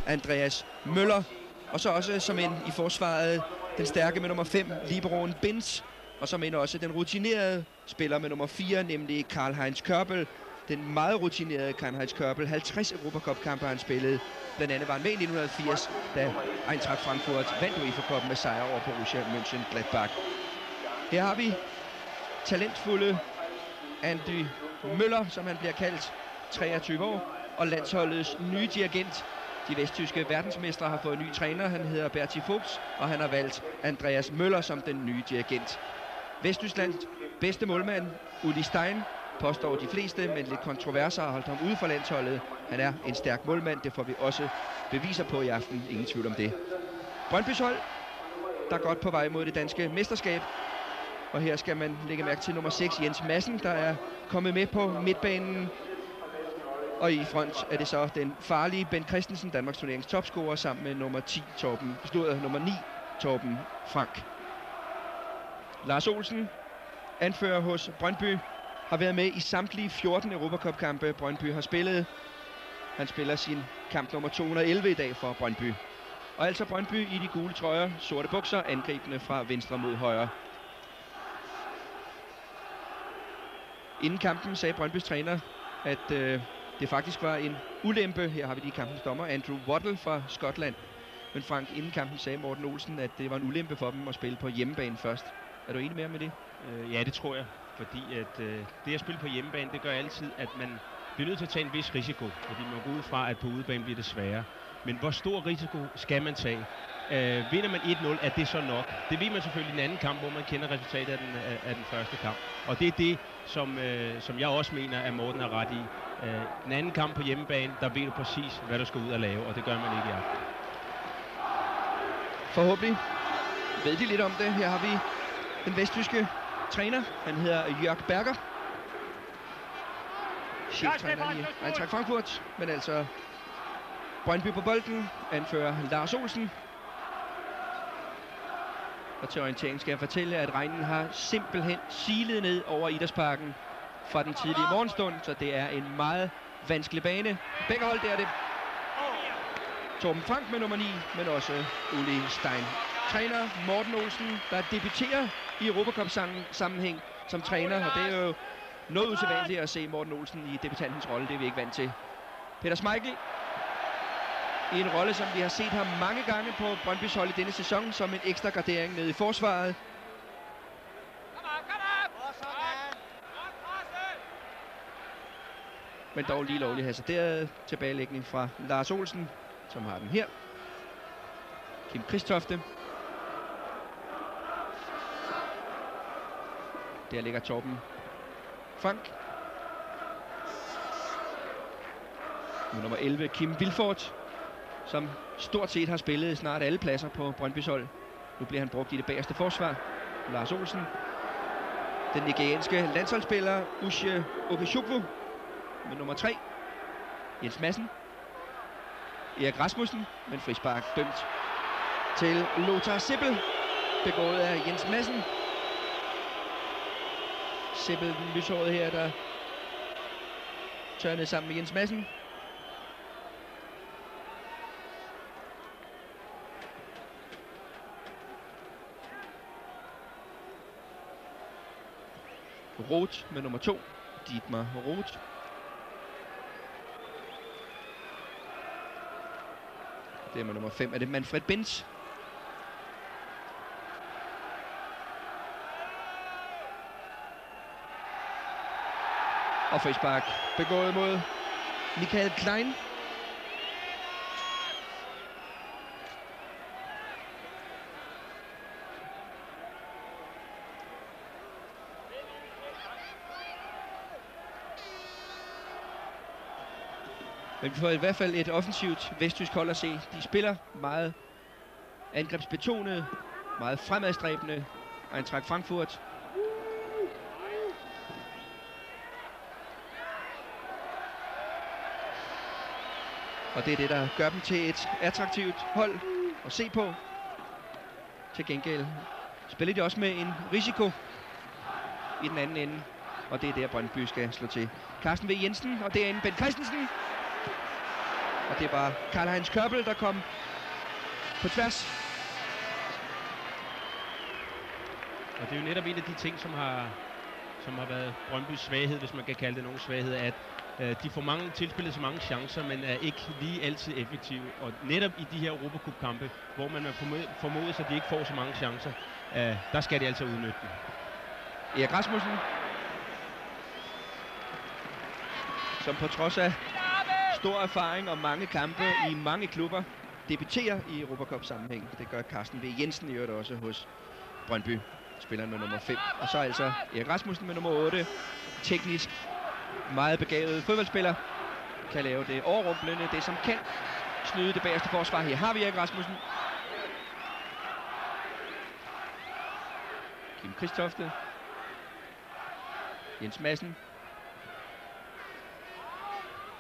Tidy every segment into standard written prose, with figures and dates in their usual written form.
Andreas Møller. Og så også som ind i forsvaret den stærke med nummer 5, liberoen Binz. Og som ind også den rutinerede spiller med nummer 4, nemlig Karl-Heinz Körbel. Den meget rutinerede Karl-Heinz Körbel. 50 Europacup-kampe har han spillet. Blandt andet var han med i 1980, da Eintracht Frankfurt vandt UEFA-cupen med sejr over Borussia Mönchengladbach. Her har vi talentfulde Andy Møller, som han bliver kaldt, 23 år, og landsholdets nye dirigent. De vesttyske verdensmestre har fået en ny træner, han hedder Berti Fuchs, og han har valgt Andreas Møller som den nye dirigent. Vesttysklands bedste målmand, Uli Stein, påstår de fleste, men lidt kontroverser har holdt ham ude for landsholdet. Han er en stærk målmand, det får vi også beviser på i aften, ingen tvivl om det. Brøndbys hold, der er godt på vej mod det danske mesterskab. Og her skal man lægge mærke til nummer 6, Jens Madsen, der er kommet med på midtbanen. Og i front er det så den farlige Bent Christensen, Danmarks turnerings topscorer, sammen med nummer 9, Torben Frank. Lars Olsen, anfører hos Brøndby, har været med i samtlige 14 Europacup-kampe, Brøndby har spillet. Han spiller sin kamp nummer 211 i dag for Brøndby. Og altså Brøndby i de gule trøjer, sorte bukser, angribende fra venstre mod højre. Inden kampen sagde Brøndbys træner, at det faktisk var en ulempe. Her har vi de kampens dommer, Andrew Waddle fra Skotland. Men Frank, inden kampen sagde Morten Olsen, at det var en ulempe for dem at spille på hjemmebane først. Er du enig med det? Ja, det tror jeg. Fordi at det at spille på hjemmebane, det gør altid, at man bliver nødt til at tage en vis risiko. Fordi man går ud fra, at på udebane bliver det sværere. Men hvor stor risiko skal man tage? Vinder man 1-0, er det så nok? Det ved man selvfølgelig i den anden kamp, hvor man kender resultatet af den første kamp. Og det er det, som jeg også mener, at Morten har ret i. Den anden kamp på hjemmebane, der ved du præcis, hvad du skal ud og lave, og det gør man ikke i aften. Forhåbentlig ved de lidt om det. Her har vi den vesttyske træner. Han hedder Jörg Berger. Cheftræner i Eintracht Frankfurt, men altså Brøndby på bolden, anfører Lars Olsen. Og til orientering skal jeg fortælle, at regnen har simpelthen silet ned over Idrætsparken fra den tidlige morgenstund, så det er en meget vanskelig bane. Begge hold, der er det Torben Frank med nummer 9, men også Uli Stein. Træner Morten Olsen, der debuterer i Europacup-sammenhæng som træner, og det er jo noget usædvanligt at se Morten Olsen i debutantens rolle, det er vi ikke vant til. Peter Schmeichel i en rolle, som vi har set ham mange gange på Brøndbys hold i denne sæson, som en ekstra gardering nede i forsvaret. Men dog lige lovligt hasarderet tilbagelægning fra Lars Olsen, som har den her. Kim Kristofte. Der ligger Torben Frank. Nummer 11, Kim Vilfort, som stort set har spillet snart alle pladser på Brøndbys hold. Nu bliver han brugt i det bagerste forsvar. Lars Olsen. Den nigerianske landsholdsspiller Uche Okechukwu med nummer 3. Jens Madsen. Erik Rasmussen, men frispark dømt til Lothar Sippel, begået af Jens Madsen. Sippel, den lyshårede her, der tørnede sammen med Jens Madsen. Roth med nummer 2, Dietmar Roth. Det er med nummer 5, er det Manfred Binz. Og frispark begået mod Michael Klein. Men vi får i hvert fald et offensivt vesttysk hold at se. De spiller meget angrebsbetonet, meget fremadstræbende. Eintracht Frankfurt. Og det er det, der gør dem til et attraktivt hold at se på. Til gengæld spiller de også med en risiko i den anden ende. Og det er der, Brøndby skal slå til. Carsten V. Jensen, og derinde Bent Christensen. Og det var Karl-Heinz Kørbel, der kom på tværs. Og det er jo netop en af de ting, som har været Brøndbys svaghed, hvis man kan kalde det nogen svaghed, at de får tilspillet så mange chancer, men er ikke lige altid effektive. Og netop i de her Europacup-kampe, hvor man formoder sig, at de ikke får så mange chancer, der skal de altså udnytte dem. Erik Rasmussen, som på trods af stor erfaring og mange kampe i mange klubber, debuterer i Europacup-sammenhæng. Det gør Carsten V. Jensen i øvrigt også hos Brøndby, spilleren med nummer 5. Og så altså Erik Rasmussen med nummer 8. Teknisk meget begavet fodboldspiller. Kan lave det overrumplende, det som kan snyde det bagerste forsvar. Her har vi Erik Rasmussen. Kim Christofte. Jens Madsen.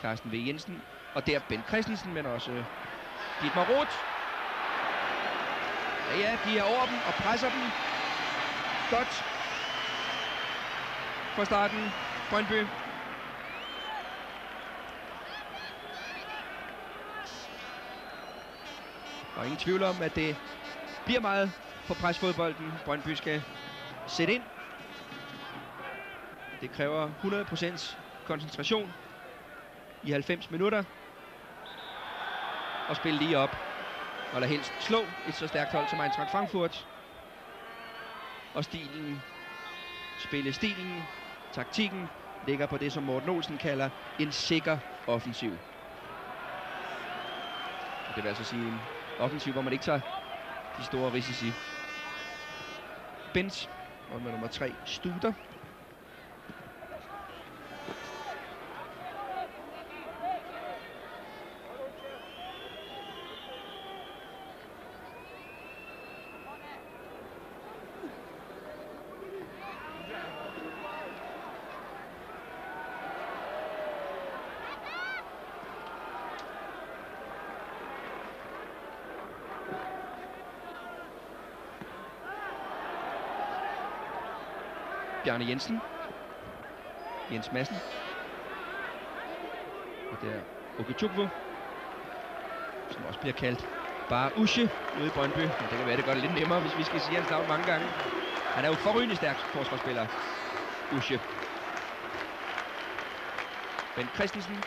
Carsten V. Jensen. Og der Bent Christensen, men også Dietmar Roth. Ja, de er over dem og presser dem. Godt fra starten, Brøndby. Og ingen tvivl om, at det bliver meget på presfodbolden. Brøndby skal sætte ind. Det kræver 100% koncentration i 90 minutter. Og spille lige op. Og lade helst slå et så stærkt hold som Eintracht Frankfurt. Og spillestilen, taktikken, ligger på det, som Morten Olsen kalder en sikker offensiv. Og det vil altså sige en offensiv, hvor man ikke tager de store risici. Bent, og med nummer 3, Studer. Bjarne Jensen. Jens Madsen. Og det er Okechukwu, som også bliver kaldt bare Usche ude i Brøndby. Men det kan være, det gør det lidt nemmere, hvis vi skal sige hans navn mange gange. Han er jo forrygende stærk forsvarsspiller, Usche. Bent Christensen.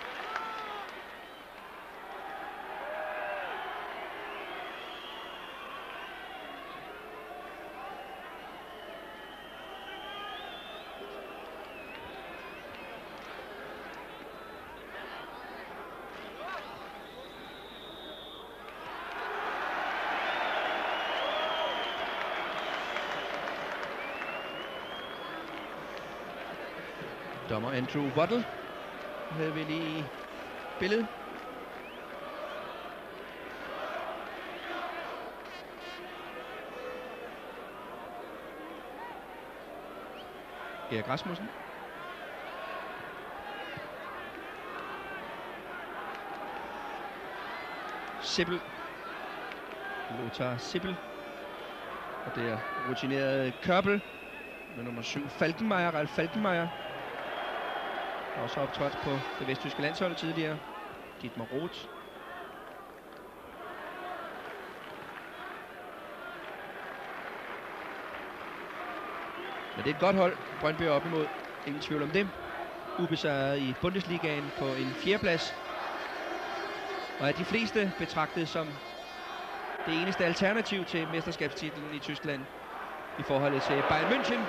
Dommer Andrew Waddle havde vi lige i billedet. Erik Rasmussen. Sippel. Lothar Sippel. Og det er rutineret Kørbel med nummer 7 Falkenmeier, Ralf Falkenmeier. Også optrådt på det vesttyske landshold tidligere. Dietmar Roth. Men det er et godt hold, Brøndby er op imod. Ingen tvivl om det. Ubesejret i Bundesligaen på en 4. plads. Og er de fleste betragtet som det eneste alternativ til mesterskabstitlen i Tyskland i forhold til Bayern München.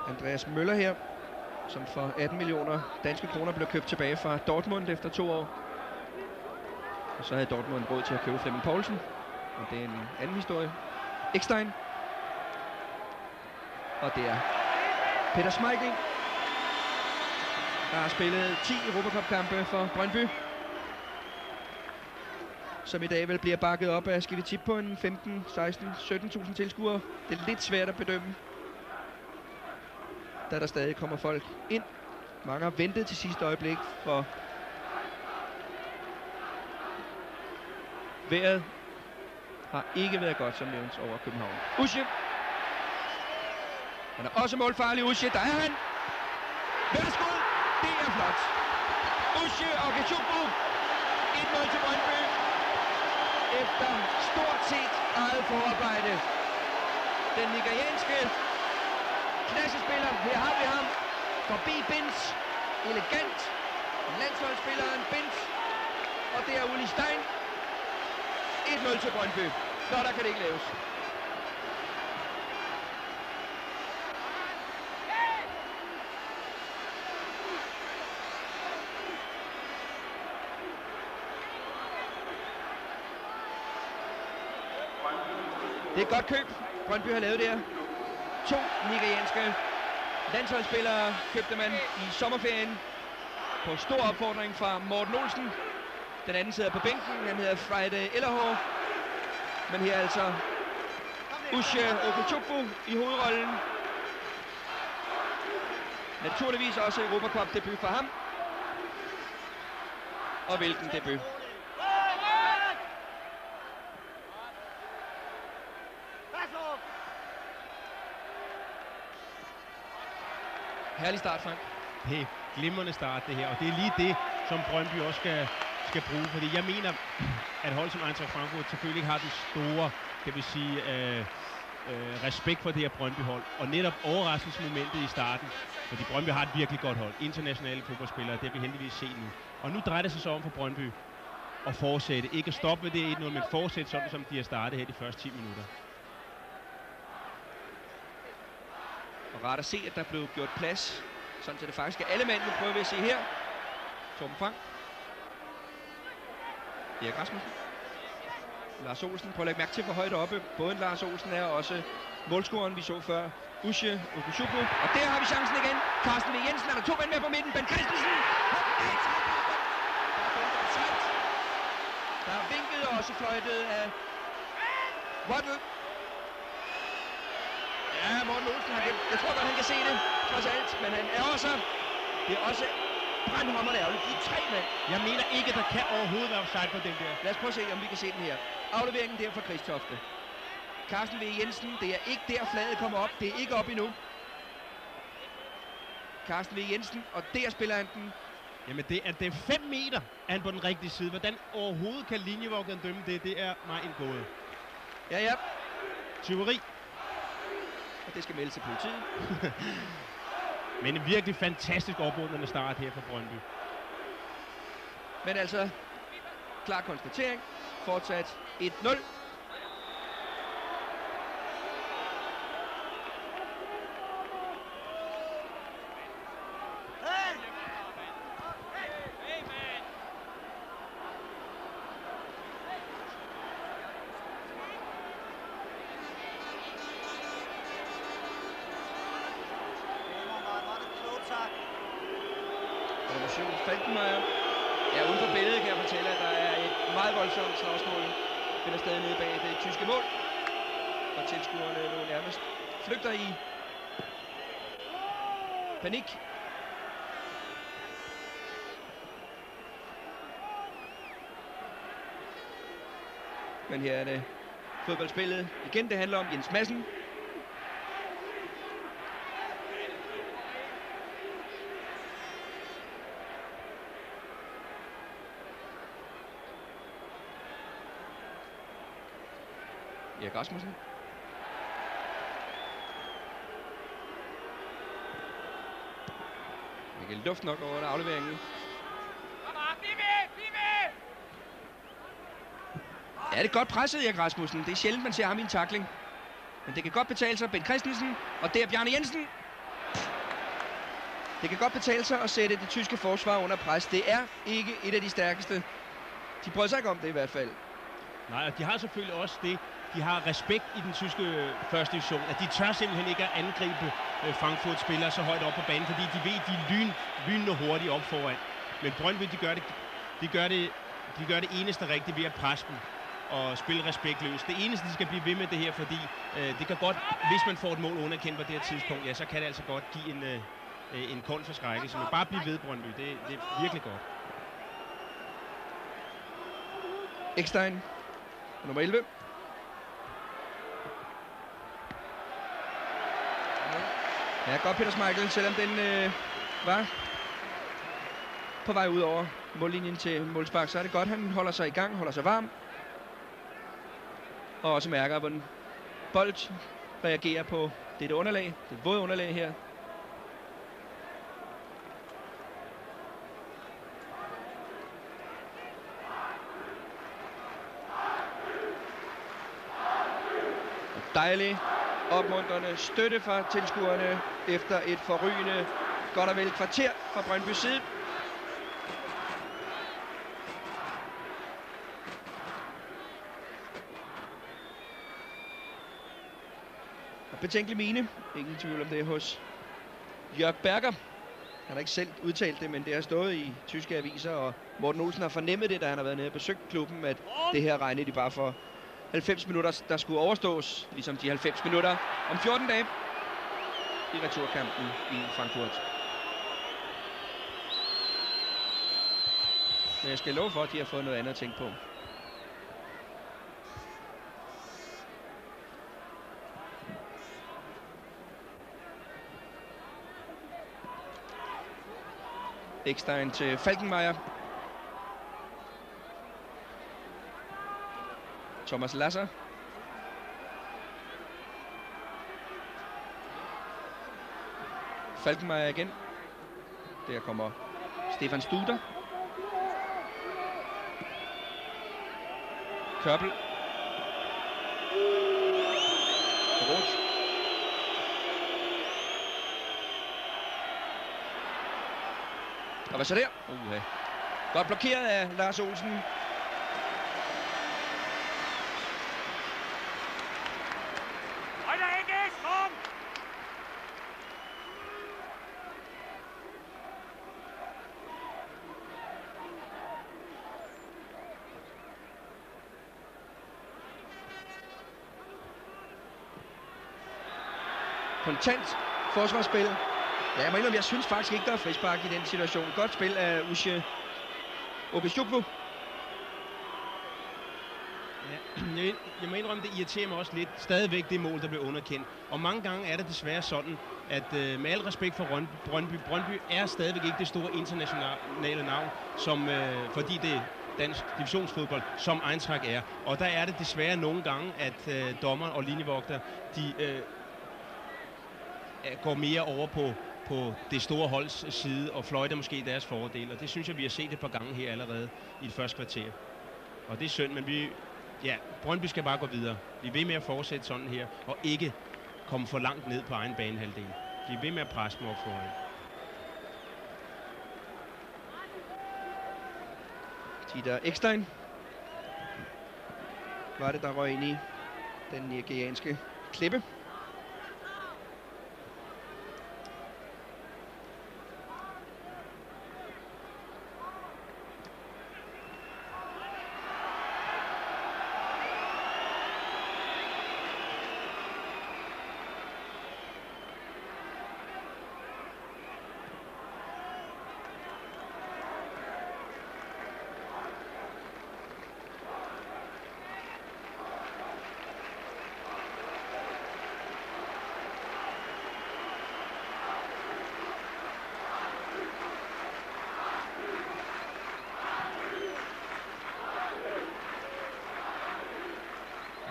Andreas Møller her, som for 18 millioner danske kroner blev købt tilbage fra Dortmund efter 2 år. Og så havde Dortmund råd til at købe Flemming Poulsen. Og det er en anden historie. Ekstein. Og det er Peter Schmeichel, der har spillet 10 Europacup-kampe for Brøndby. Som i dag vel bliver bakket op af, skal vi tippe på en 15, 16, 17.000 tilskuere. Det er lidt svært at bedømme, da der stadig kommer folk ind. Mange har ventet til sidste øjeblik for Vejret har ikke været godt, som nævnt, over København. Usche. Han er også målfarlig, Usche. Der er han. Værsgo. Det er flot. Usche og Okechukwu. 1-0 til Brøndby. Efter stort set eget forarbejde. Den nigerianske klassespiller, her har vi ham. Forbi Binz. Elegant. Landsholdsspilleren Binz. Og det er Uli Stein. 1-0 til Brøndby. Nå, der kan det ikke laves. Det er et godt køb, Brøndby har lavet der. 2 nigerianske landsholdsspillere købte man i sommerferien på stor opfordring fra Morten Olsen. Den anden sidder på bænken, han hedder Friday Ellerhår. Men her er altså Usche Okechukwu i hovedrollen. Naturligvis også Europa Cup debut for ham. Og hvilken debut. Herlig start, Frank. Det er glimrende start, det her. Og det er lige det, som Brøndby også skal bruge. Fordi jeg mener, at hold som Eintracht Frankfurt selvfølgelig ikke har den store, kan vi sige, respekt for det her Brøndby-hold. Og netop overraskelsesmomentet i starten. Fordi Brøndby har et virkelig godt hold. Internationale fodboldspillere, det har vi heldigvis set nu. Og nu drejer det sig så om for Brøndby at fortsætte. Ikke at stoppe ved det 1-0, men fortsætte sådan, som de har startet her de første 10 minutter. Og rart at se, at der blev gjort plads, sådan så det faktisk er alle mænd, vi prøver at se her. Torben Frank. Erik Rasmussen. Lars Olsen. Prøv at lægge mærke til for højt oppe. Både Lars Olsen er også målscoreren, vi så før. Usche Okechukwu. Og der har vi chancen igen. Carsten V. Jensen. Er der 2 mænd med på midten. Ben Christensen. Der er vinket og også fløjtet af Waddle. Ja, Morten Olsen, jeg tror godt, han kan se det, trods alt, men han er også, det er også brandhammerende ærgerligt. De 3 mænd. Jeg mener ikke, der kan overhovedet være offside på den der. Lad os prøve at se, om vi kan se den her. Afleveringen der fra Kristofte. Carsten V. Jensen, det er ikke der flaget kommer op, det er ikke op endnu. Carsten V. Jensen, og der spiller han den. Jamen det er 5 meter, er han på den rigtige side. Hvordan overhovedet kan linjevogteren dømme det, det er mig en gåde. Ja. Tyveri. Og det skal melde til politiet. Men en virkelig fantastisk opmuntrende start her for Brøndby. Men altså, klar konstatering. Fortsat 1-0. Falkenmeier. Ja, uden for billedet kan jeg fortælle, at der er et meget voldsomt slagsmål. Finder stadig nede bag det tyske mål. Og tilskuerne nu nærmest flygter i panik. Men her er det fodboldspillet. Igen, det handler om Jens Madsen. Erik Rasmussen. Mikkel luft nok over afleveringen. Ja, det er godt presset, Erik Rasmussen. Det er sjældent, man ser ham i en tackling. Men det kan godt betale sig. Ben Christensen, og det er Bjarne Jensen. Det kan godt betale sig at sætte det tyske forsvar under pres. Det er ikke et af de stærkeste. De prøver sig ikke om det i hvert fald. Nej, og de har selvfølgelig også det. De har respekt i den tyske første division, at de tør simpelthen ikke at angribe Frankfurt-spillere så højt op på banen, fordi de ved, at de er lynende hurtigt op foran. Men Brøndby, de gør det eneste rigtige ved at presse dem og spille respektløst. Det eneste, de skal blive ved med det her, fordi det kan godt, hvis man får et mål underkendt på det her tidspunkt, ja, så kan det altså godt give en kold forskrækkelse. Men bare blive ved, Brøndby. Det er virkelig godt. Ekstein. Nummer 11. Ja, godt Peter Schmeichel, selvom den var på vej ud over mållinjen til målspark, så er det godt, han holder sig i gang, holder sig varm. Og også mærker, hvordan bold reagerer på dette underlag, det våde underlag her. Dejlig, opmuntrende støtte fra tilskuerne efter et forrygende godt og vel kvarter fra Brøndby side. Og betænkelig mine, ingen tvivl om det hos Jörg Berger. Han har ikke selv udtalt det, men det har stået i tyske aviser, og Morten Olsen har fornemmet det, da han har været nede og besøgt klubben, at det her regnede de bare for 90 minutter, der skulle overstås, ligesom de 90 minutter om 14 dage i returkampen i Frankfurt. Men jeg skal love for, at de har fået noget andet at tænke på. Ekstein til Falkenmeier. Thomas Lasser. Falkenmeier igen. Der kommer Stefan Studer. Kørbel. Roth. Og hvad så der? Godt blokeret af Lars Olsen. Kontant forsvarsspil. Ja, jeg må indrømme, jeg synes faktisk ikke, der er frispark i den situation. Godt spil af Ushe Okechukwu. Ja, jeg må indrømme, det irriterer mig også lidt. Stadigvæk det mål, der blev underkendt. Og mange gange er det desværre sådan, at med al respekt for Brøndby er stadigvæk ikke det store internationale navn, som, fordi det er dansk divisionsfodbold, som Eintracht er. Og der er det desværre nogle gange, at dommer og linjevogter, de går mere over på det store holds side og fløjter måske deres fordel. Og det synes jeg, vi har set et par gange her allerede i det første kvarter. Og det er synd, men Brøndby skal bare gå videre. Vi er ved med at fortsætte sådan her, og ikke komme for langt ned på egen banehalvdel. Vi er ved med at presse dem op foran. Dieter Ekstein var det, der røg ind i den nigerianske klippe.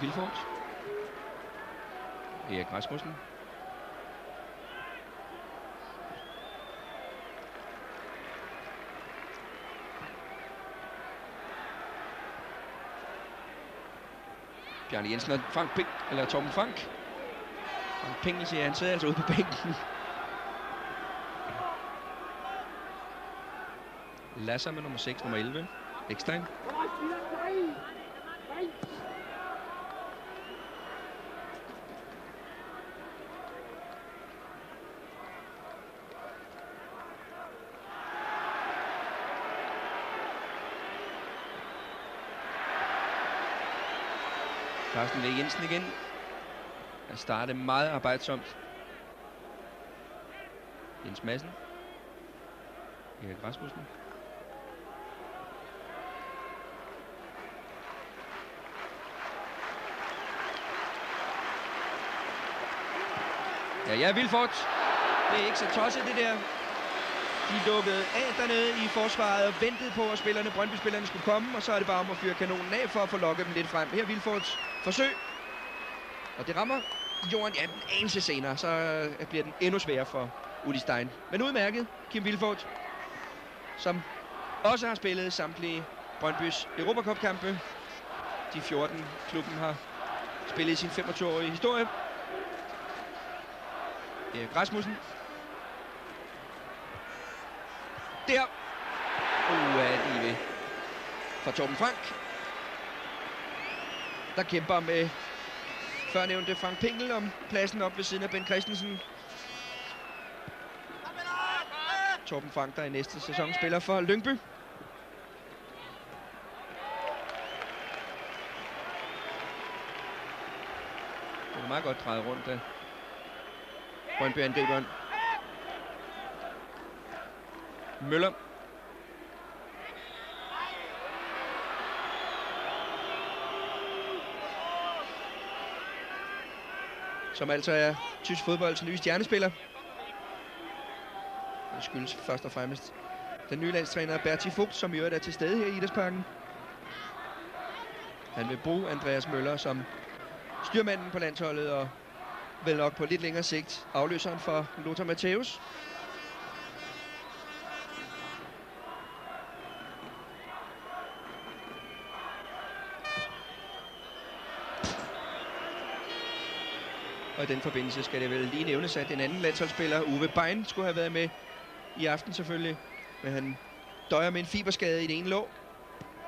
Vilfort. Erik Rasmussen. Bjarne Jensen og Frank Pink, eller Torben Frank. Frank Pink, siger han, sidder altså ude på bænken. Lasser med nummer 6, nummer 11. Ekstein. Carsten V. Jensen igen. Han startede meget arbejdsomt. Jens Madsen. Erik Rasmussen. Ja, Vilfort. Det er ikke så tosset, det der. De lukkede af dernede i forsvaret og ventede på, at Brøndby-spillerne skulle komme, og så er det bare om at fyre kanonen af for at få lokket dem lidt frem. Her er Vilforts forsøg, og det rammer jorden, ja, en anelse senere, så bliver den endnu sværere for Udi Stein. Men udmærket, Kim Vilfort, som også har spillet samtlige Brøndbys Europacup-kampe. De 14 klubben har spillet i sin 25-årige historie. Erik Rasmussen. Der. Lige ved. For Torben Frank. Der kæmper med førnævnte Frank Pinkel om pladsen op ved siden af Ben Christensen. Torben Frank, der i næste sæson spiller for Lyngby. Det er meget godt drejet rundt af Brøndby-angriberen. Møller. Som altså er tysk fodbolds nye stjernespiller. Det skyldes først og fremmest den nye landstræner Berti Vogt, som i øvrigt er til stede her i Idrætsparken. Han vil bruge Andreas Møller som styrmanden på landsholdet, og vel nok på lidt længere sigt afløseren for Lothar Matthäus. Og i den forbindelse skal det vel lige nævnes, at den anden landsholdsspiller, Uwe Bein, skulle have været med i aften selvfølgelig. Men han døjer med en fiberskade i det ene lår.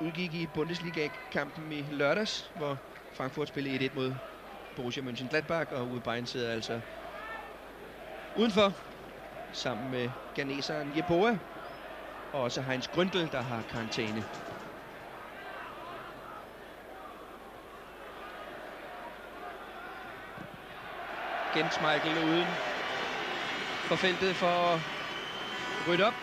Udgik i Bundesliga-kampen i lørdags, hvor Frankfurt spillede 1-1 mod Borussia Mönchengladbach, og Uwe Bein sidder altså udenfor, sammen med ghaneseren Yeboah, og også Heinz Gründel, der har karantæne. Schmeichel uden for feltet for at rydde op.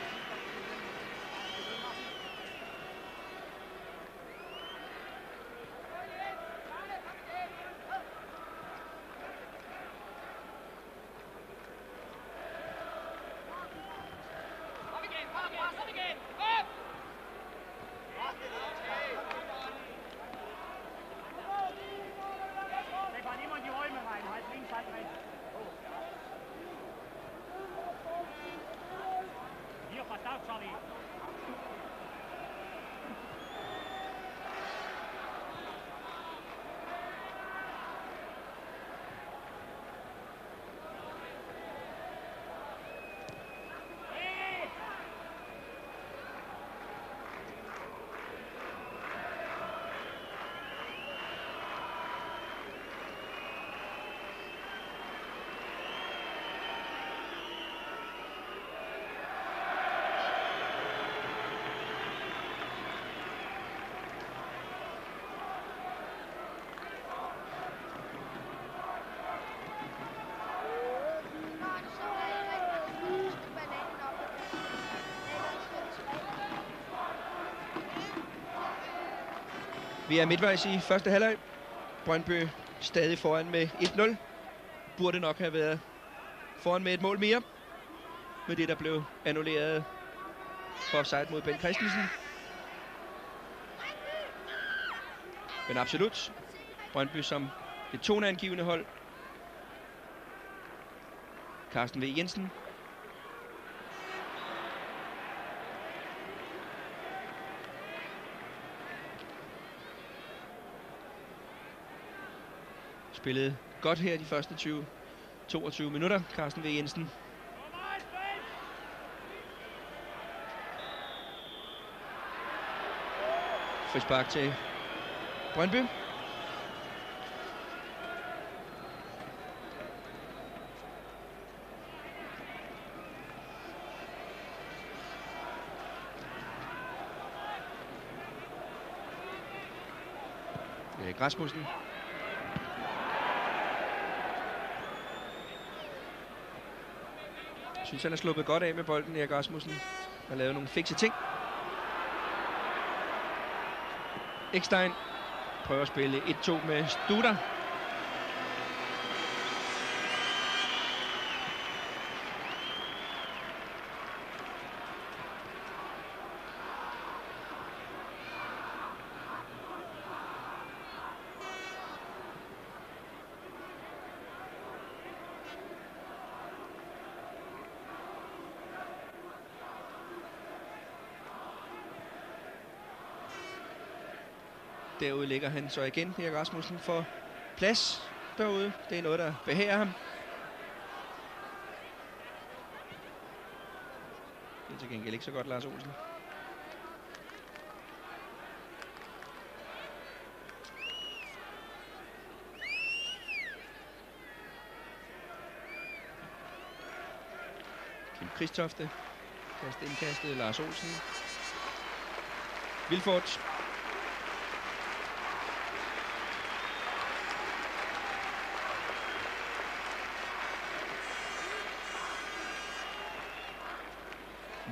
Vi er midtvejs i første halvleg. Brøndby stadig foran med 1-0. Burde nok have været foran med et mål mere, med det der blev annulleret for offside mod Ben Christensen. Men absolut, Brøndby som det toneangivende hold. Carsten V. Jensen. Spillede godt her de første 22 minutter, Carsten V. Jensen. Frispark til Brøndby. Erik Rasmussen. Jeg synes, han er sluppet godt af med bolden, Erik Rasmussen. Har lavet nogle fikse ting. Ekstein prøver at spille 1-2 med Studer. Derude ligger han så igen. Erik Rasmussen får plads derude. Det er noget, der behager ham. Det er til gengæld ikke så godt, Lars Olsen. Kim Kristofte. Kast indkastet. Lars Olsen. Vilfort.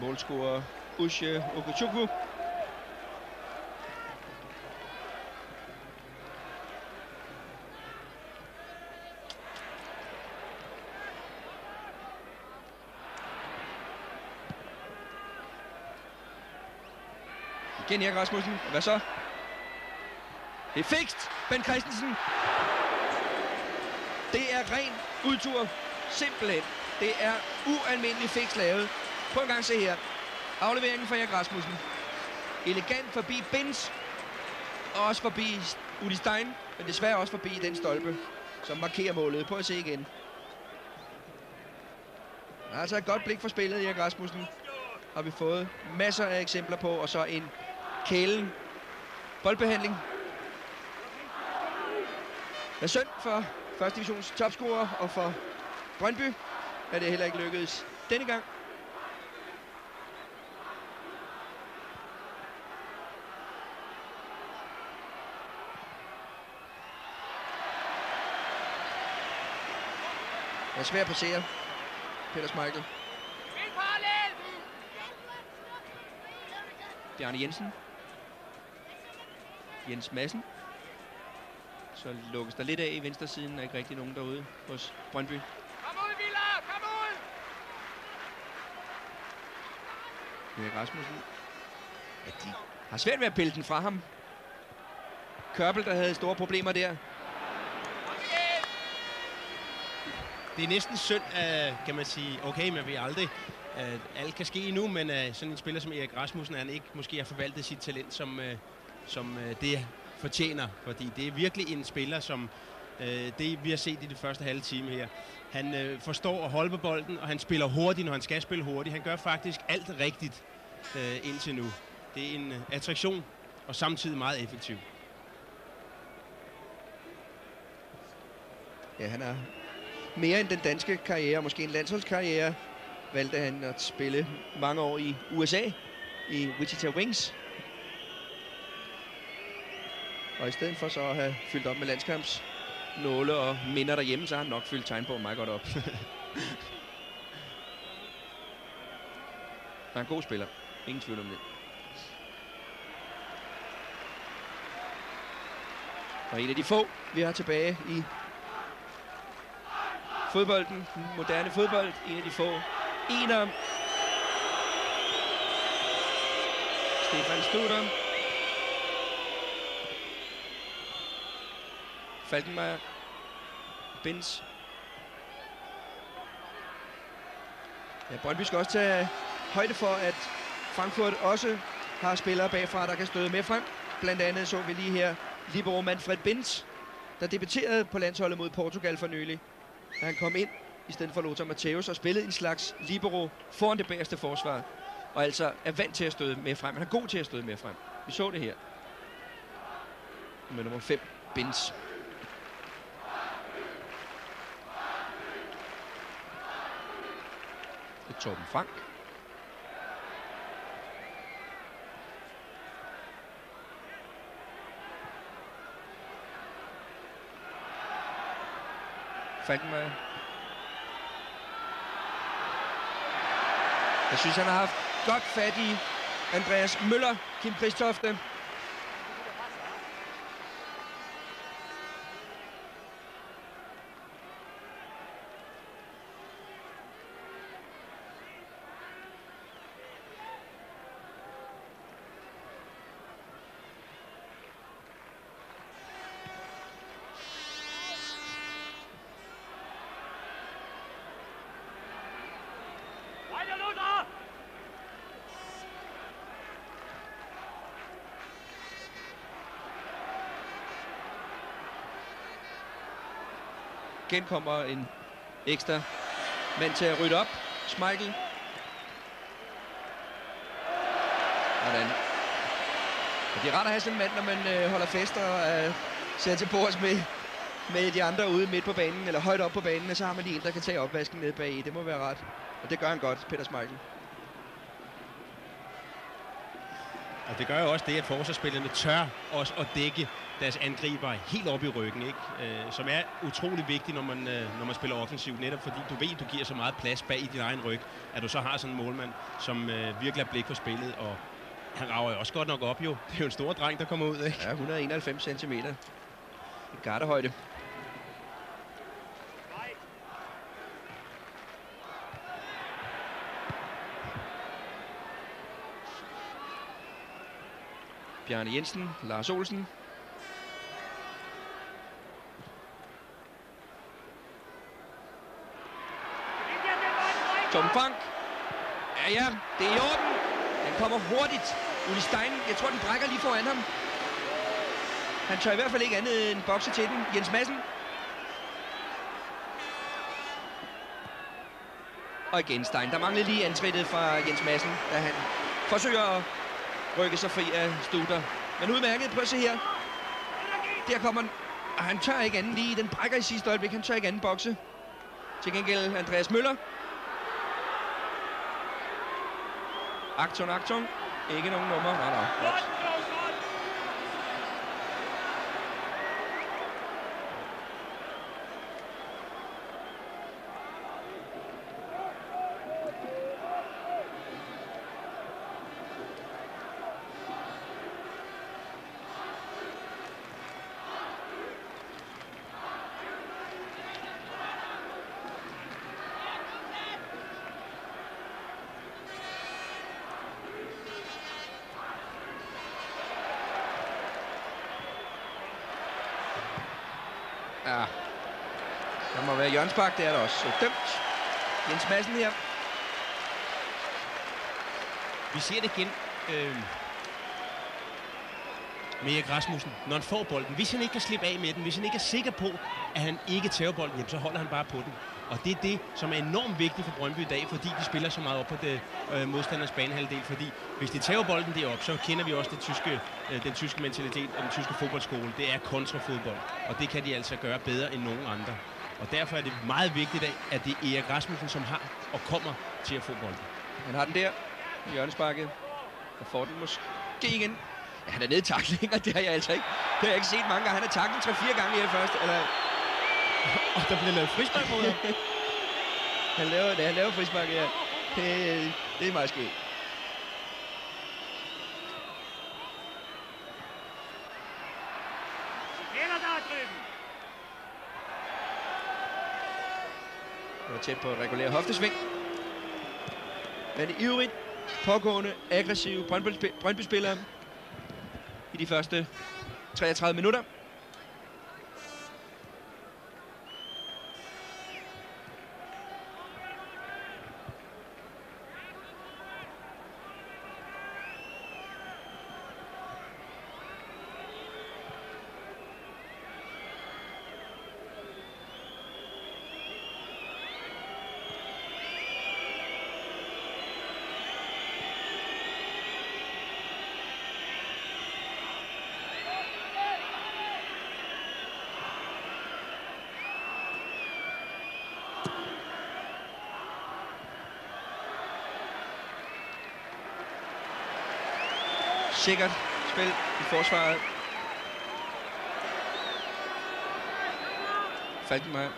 Målscorer Ushe Okuchukwu. Igen Erik Rasmussen. Hvad så? Det er fikst. Ben Christensen. Det er ren udtur. Simpelthen. Det er ualmindelig fikst lavet. Prøv en gang at se her. Afleveringen fra Erik Rasmussen. Elegant forbi Binds. Og også forbi Udi Stein. Men desværre også forbi den stolpe, som markerer målet. Prøv at se igen. Altså et godt blik for spillet, Erik Rasmussen. Har vi fået masser af eksempler på. Og så en kælen boldbehandling. Det er synd for første divisions topscorer og for Brøndby, at det heller ikke lykkedes denne gang. Det er svært at passere Peter Schmeichel. Bjarne Jensen. Jens Madsen. Så lukkes der lidt af i venstre siden. Der er ikke rigtig nogen derude hos Brøndby. Kom ud, Villa! Kom ud! Erik Rasmussen. Ja, de har svært ved at pille den fra ham. Kørbel, der havde store problemer der. Det er næsten synd, kan man sige. Okay, man ved aldrig. Alt kan ske endnu, men sådan en spiller som Erik Rasmussen, han ikke måske har forvaltet sit talent, som det fortjener. Fordi det er virkelig en spiller, som det vi har set i det første halve time her. Han forstår at holde på bolden, og han spiller hurtigt, når han skal spille hurtigt. Han gør faktisk alt rigtigt indtil nu. Det er en attraktion, og samtidig meget effektiv. Ja, han er mere end den danske karriere, måske en landsholdskarriere, valgte han at spille mange år i USA, i Wichita Wings. Og i stedet for så at have fyldt op med landskampsnåle og minder derhjemme, så har han nok fyldt tegn på meget godt op. Han er en god spiller. Ingen tvivl om det. Og en af de få, vi har tilbage i fodbolden, moderne fodbold, en af de få enere. Stefan Studer. Falkenmeier. Binds. Ja, Brøndby skal også tage højde for, at Frankfurt også har spillere bagfra, der kan støde med frem. Blandt andet så vi lige her libero Manfred Binds, der debuterede på landsholdet mod Portugal for nylig. Da han kom ind i stedet for Lothar Matthäus og spillede en slags libero foran det bagerste forsvar. Og altså er vant til at støde med frem. Han er god til at støde med frem. Vi så det her. Med nummer 5, Binds. Det er Torben Frank. Falkenmeier. Jeg synes, han har haft godt fat i Andreas Møller, Kim Kristofte. Igen kommer en ekstra mand til at rydde op. Schmeichel. Hvordan? Og det er rart at have sådan en mand, når man holder fester og sætter til bords med de andre ude midt på banen, eller højt op på banen, og så har man lige en, der kan tage opvasken ned bag i. Det må være rart. Og det gør han godt, Peter Schmeichel. Og det gør jo også det, at forsvarsspillerne tør også at dække deres angriber helt op i ryggen, ikke? Som er utrolig vigtigt, når man spiller offensivt, netop fordi du ved, du giver så meget plads bag i din egen ryg, at du så har sådan en målmand, som virkelig har blik for spillet, og han rager jo også godt nok op, jo. Det er jo en stor dreng, der kommer ud, ikke? Ja, 191 cm. I gardehøjde. Bjarne Jensen, Lars Olsen. Tom Frank. Ja, det er i orden. Den kommer hurtigt. Uli Stein, jeg tror, den brækker lige foran ham. Han tør i hvert fald ikke andet end bokse til den. Jens Madsen. Og igen Stein. Der manglede lige antrittet fra Jens Madsen, da han forsøger at rykke sig fri af Studer. Men udmærket, prøv at se her. Der kommer den. Og han tør ikke anden lige. Den brækker i sidste øjeblik. Han tør ikke anden bokse. Til gengæld Andreas Møller. Aktion. Ikke nogen nummer. Nej. Ja, der må være hjørnspark, det er der også. Så dømt. Jens Madsen her. Vi ser det igen med Erik Rasmussen. Når han får bolden, hvis han ikke kan slippe af med den, hvis han ikke er sikker på, at han ikke tager bolden, jamen, så holder han bare på den. Og det er det, som er enormt vigtigt for Brøndby i dag, fordi de spiller så meget op på det modstanders banehalvdel. Fordi hvis de tager bolden derop, så kender vi også den tyske mentalitet og den tyske fodboldskole. Det er kontrafodbold, og det kan de altså gøre bedre end nogen andre. Og derfor er det meget vigtigt, at det er Erik Rasmussen, som har og kommer til at få bolden. Han har den der. Hjørnesparket. Og får den måske igen. Ja, han er nede i tacklinger, det har jeg altså ikke. Det har jeg ikke set mange gange. Han har tacklet 3-4 gange her først. Eller... Og der bliver lavet frispark mod ham. han laver frispark, ja. Det er meget skægt. Det var tæt på at regulere hoftesving. Men ivrigt, pågående, aggressive Brøndby-spillere i de første 33 minutter. Sikkert spil i forsvaret. Falkenberg.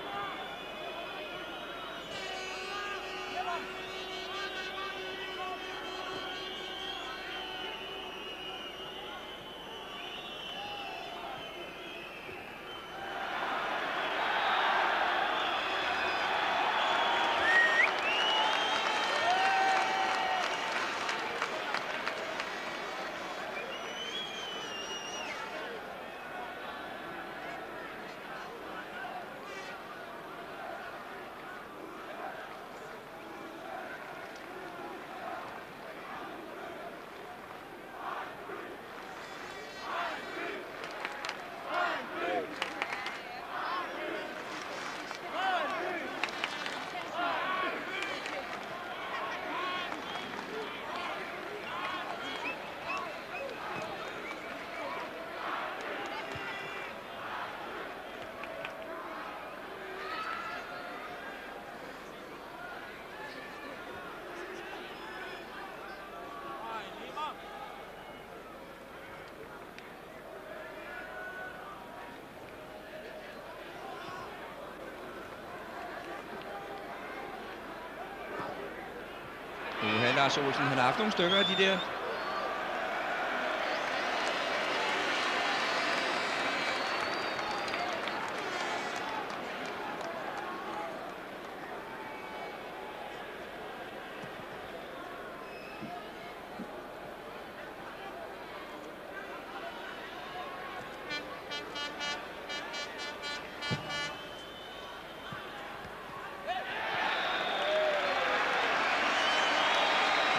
Lars Olsen. Han har haft nogle stykker af de der.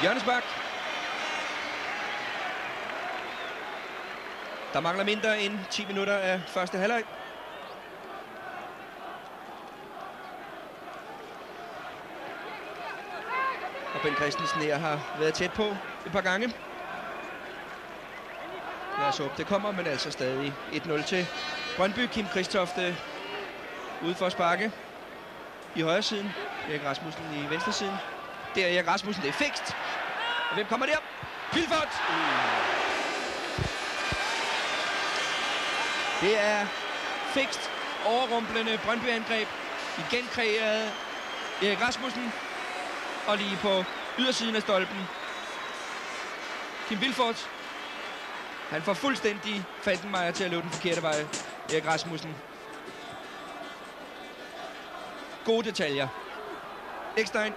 Hjørnespark. Der mangler mindre end 10 minutter af første halvleg. Og Ben Christensen her har været tæt på et par gange. Lad os håbe, det kommer, men altså stadig 1-0 til Brøndby. Kim Kristofte ude for at sparke i højre siden. Erik Rasmussen i venstre siden. Der er Erik Rasmussen, det er fikst. Og hvem kommer der? Vilfort! Det er fikst, overrumplende Brøndby-angreb. Igen kreeret Erik Rasmussen. Og lige på ydersiden af stolpen. Kim Vilfort. Han får fuldstændig Falkenmeier til at løbe den forkerte vej. Erik Rasmussen. Gode detaljer. Ekstein.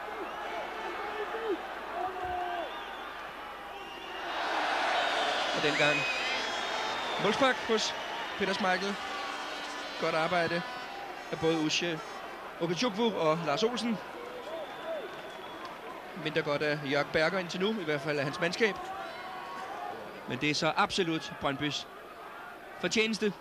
Og dengang målspark hos Peter Schmeichel. Godt arbejde af både Usche Okechukwu og Lars Olsen. Mindre godt af Jørg Berger indtil nu, i hvert fald af hans mandskab. Men det er så absolut Brøndbys fortjeneste.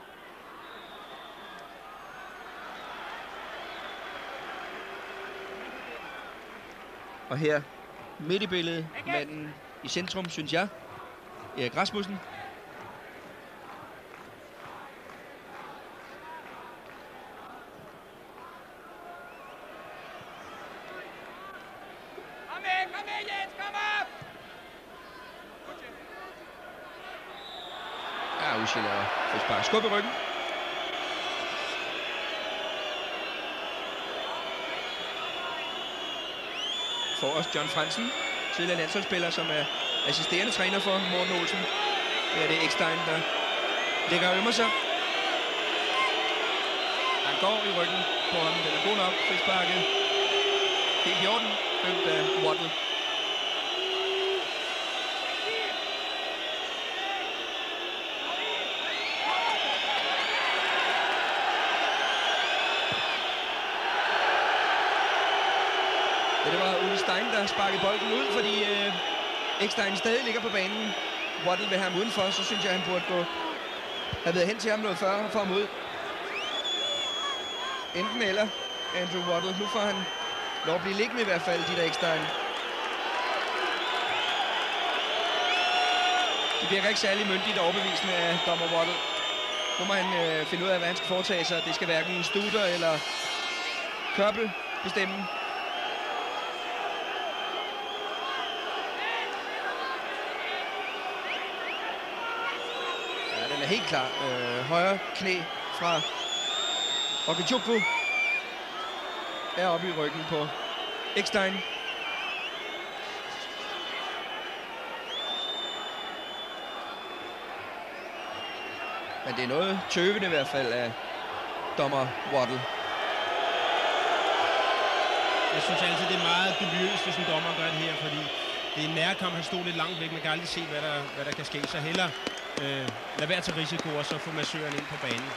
Og her midt i billedet, manden i centrum, synes jeg, Erik Rasmussen. Kom med, Jens, kom op! Ja, Usche laver frispark. Skub i ryggen. Forrest John Fransen, tidligere landsholdsspiller, som er assisterende træner for Morten Olsen. Det er det Ekstein, der ligger og ømmer sig. Han går i ryggen på ham. Den er god nok. Frisparket. Helt i orden. Dømt af Waddle. Ja, det var Ulle Stein, der sparkede bolden ud, fordi Ekstein stadig ligger på banen. Waddle vil have ham udenfor, så synes jeg, han burde have været hen til ham noget før og få ham ud. Enten eller Andrew Waddle. Nu får han lov at blive liggende i hvert fald, de der Ekstein. Det virker ikke særlig myndigt og overbevisende af dommer Waddle. Nu må han finde ud af, hvad han skal foretage sig. Det skal hverken Studer eller Kørbel bestemme. Den er helt klar. Højre knæ fra Okechukwu er oppe i ryggen på Ekstein. Men det er noget tøvende i hvert fald af dommer Waddle. Jeg synes altid, det er meget dubiøst, hvis en dommer gør det her, fordi det er en nærkamp. Han stod lidt langt væk. Man kan aldrig se, hvad der kan ske. Så hellere lad være til risiko, og så få massøren ind på banen.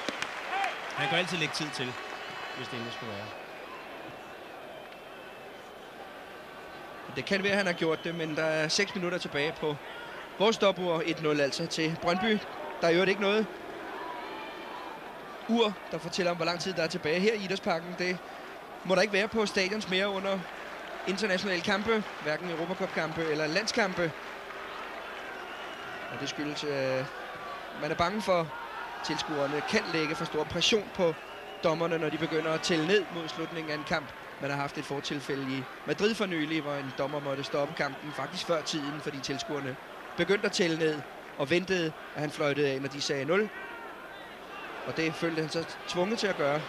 Han kan altid lægge tid til, hvis det endelig skulle være. Det kan være, at han har gjort det, men der er 6 minutter tilbage på vores stopur. 1-0 altså til Brøndby. Der er jo ikke noget ur, der fortæller om, hvor lang tid der er tilbage her i Idrætsparken. Det må der ikke være på stadions mere under internationale kampe, hverken Europacup-kampe eller landskampe. Og det skyldes, man er bange for, tilskuerne kan lægge for stor pression på dommerne, når de begynder at tælle ned mod slutningen af en kamp. Man har haft et fortilfælde i Madrid for nylig, hvor en dommer måtte stoppe kampen faktisk før tiden, fordi tilskuerne begyndte at tælle ned og ventede, at han fløjtede af, når de sagde 0. Og det følte han så tvunget til at gøre.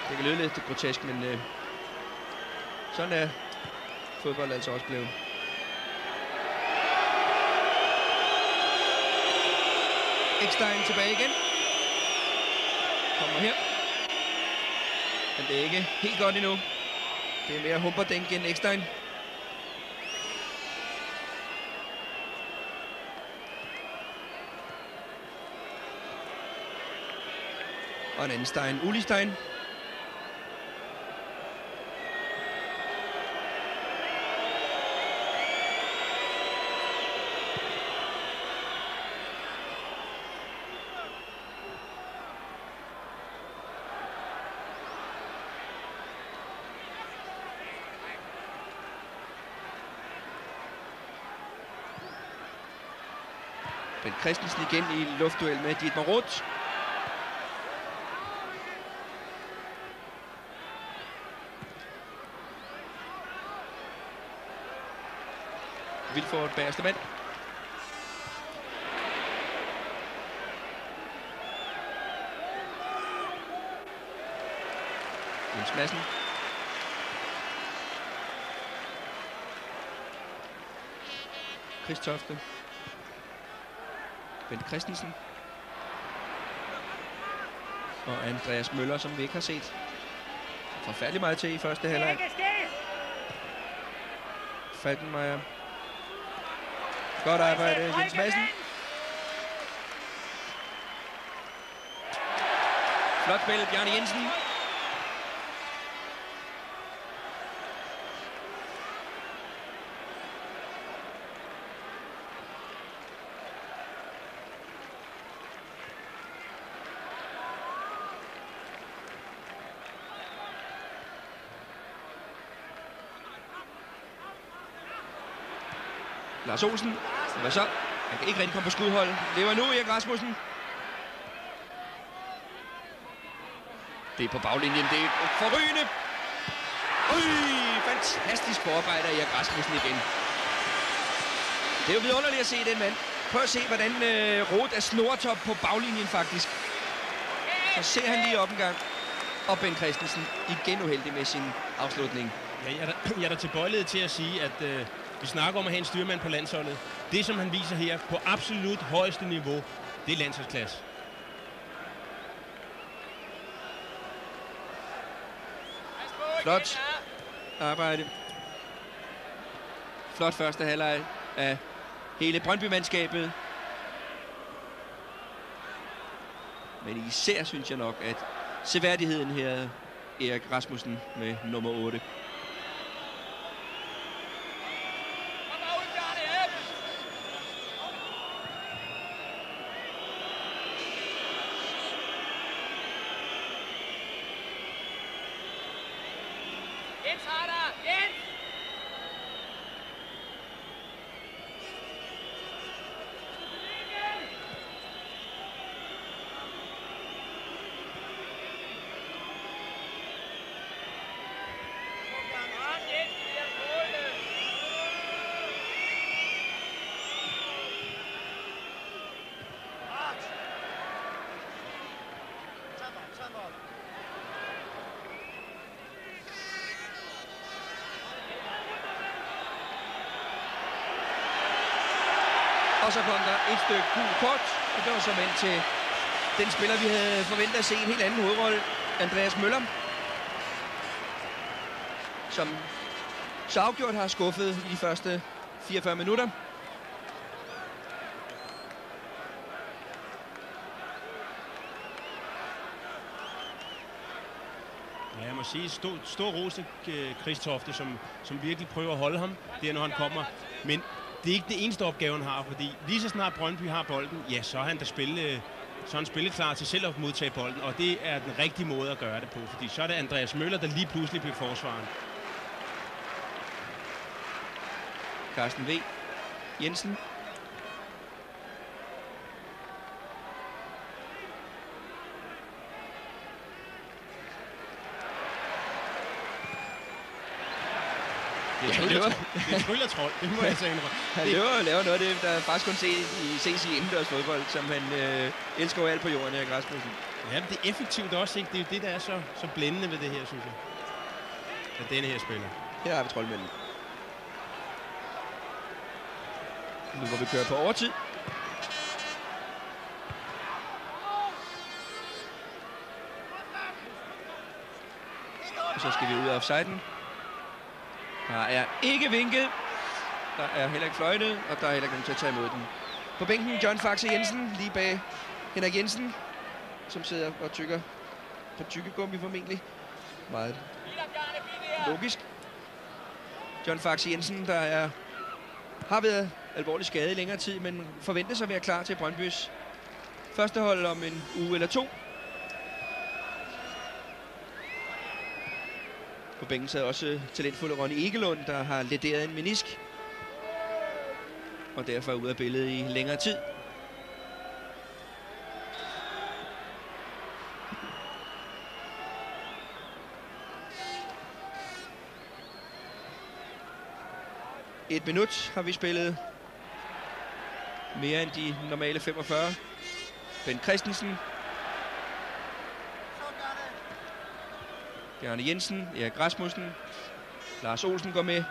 Det kan lyde lidt grotesk, men Sådan er fodbold altså også blevet. Eckstein tilbage igen. Kommer her. Men det er ikke helt godt endnu. Det er mere Humperdinck end Eckstein. Og en anden Stein. Uli Stein. Bent Christensen igen i luftduel med Dietmar Roth. Vilfort bagerste mand. Jens Madsen. Chris Tofte. Bent Christensen. Og Andreas Møller, som vi ikke har set forfærdelig meget til i første halvleg. Falkenmeier. Godt arbejde, Jens Madsen. Flot spil, Bjarne Jensen. Lars Olsen. Hvad så? Han kan ikke rigtig komme på skudhold. Lever nu, Erik Rasmussen. Det er på baglinjen. Det er forrygende. Fantastisk forarbejder Erik Rasmussen igen. Det er jo vidunderligt at se den mand. Prøv at se, hvordan Roth er snortop på baglinjen faktisk. Så ser han lige op en gang. Og Ben Christensen igen uheldig med sin afslutning. Ja, jeg er da tilbøjelighed til at sige, at vi snakker om at have en styrmand på landsholdet. Det, som han viser her på absolut højeste niveau, det er landsholdsklasse. Flot arbejde. Flot første halvleg af hele Brøndby-mandskabet. Men især synes jeg nok, at seværdigheden her Erik Rasmussen med nummer 8. Og så kom der et stykke gult kort, og det var så ind til den spiller, vi havde forventet at se en helt anden hovedrolle, Andreas Møller, som så afgjort har skuffet i de første 44 minutter. Ja, jeg må sige, stor ros til Chris Tofte, som virkelig prøver at holde ham, der når han kommer. Men det er ikke det eneste opgave, han har, fordi lige så snart Brøndby har bolden, ja, så er han da spilleklar til selv at modtage bolden, og det er den rigtige måde at gøre det på, fordi så er det Andreas Møller, der lige pludselig bliver forsvaren. Carsten V. Jensen. Det er tryllertrold, det må jeg sige. Han løber og laver noget af det, der faktisk kun ses i indendørs fodbold, som han elsker jo alt på jorden, Erik Rasmussen. Ja, det er effektivt også, ikke? Det er jo det, der er så blændende ved det her, synes jeg. Af denne her spiller. Her har vi troldmænden. Nu hvor vi kører på overtid. Og så skal vi ud af offsiden. Der er ikke vinket. Der er heller ikke fløjtet, og der er heller ikke nogen til at tage imod den. På bænken John Faxe Jensen, lige bag Henrik Jensen, som sidder og tykker på tykkegummi formentlig. Meget logisk. John Faxe Jensen, der har været alvorligt skadet i længere tid, men forventes at være klar til Brøndbys første hold om en uge eller to. På bænken sad også talentfulde Ronny Egelund, der har lederet en menisk. Og derfor er ude af billedet i længere tid. Et minut har vi spillet. Mere end de normale 45. Ben Christensen. Bjarne Jensen, Erik Rasmussen. Lars Olsen går med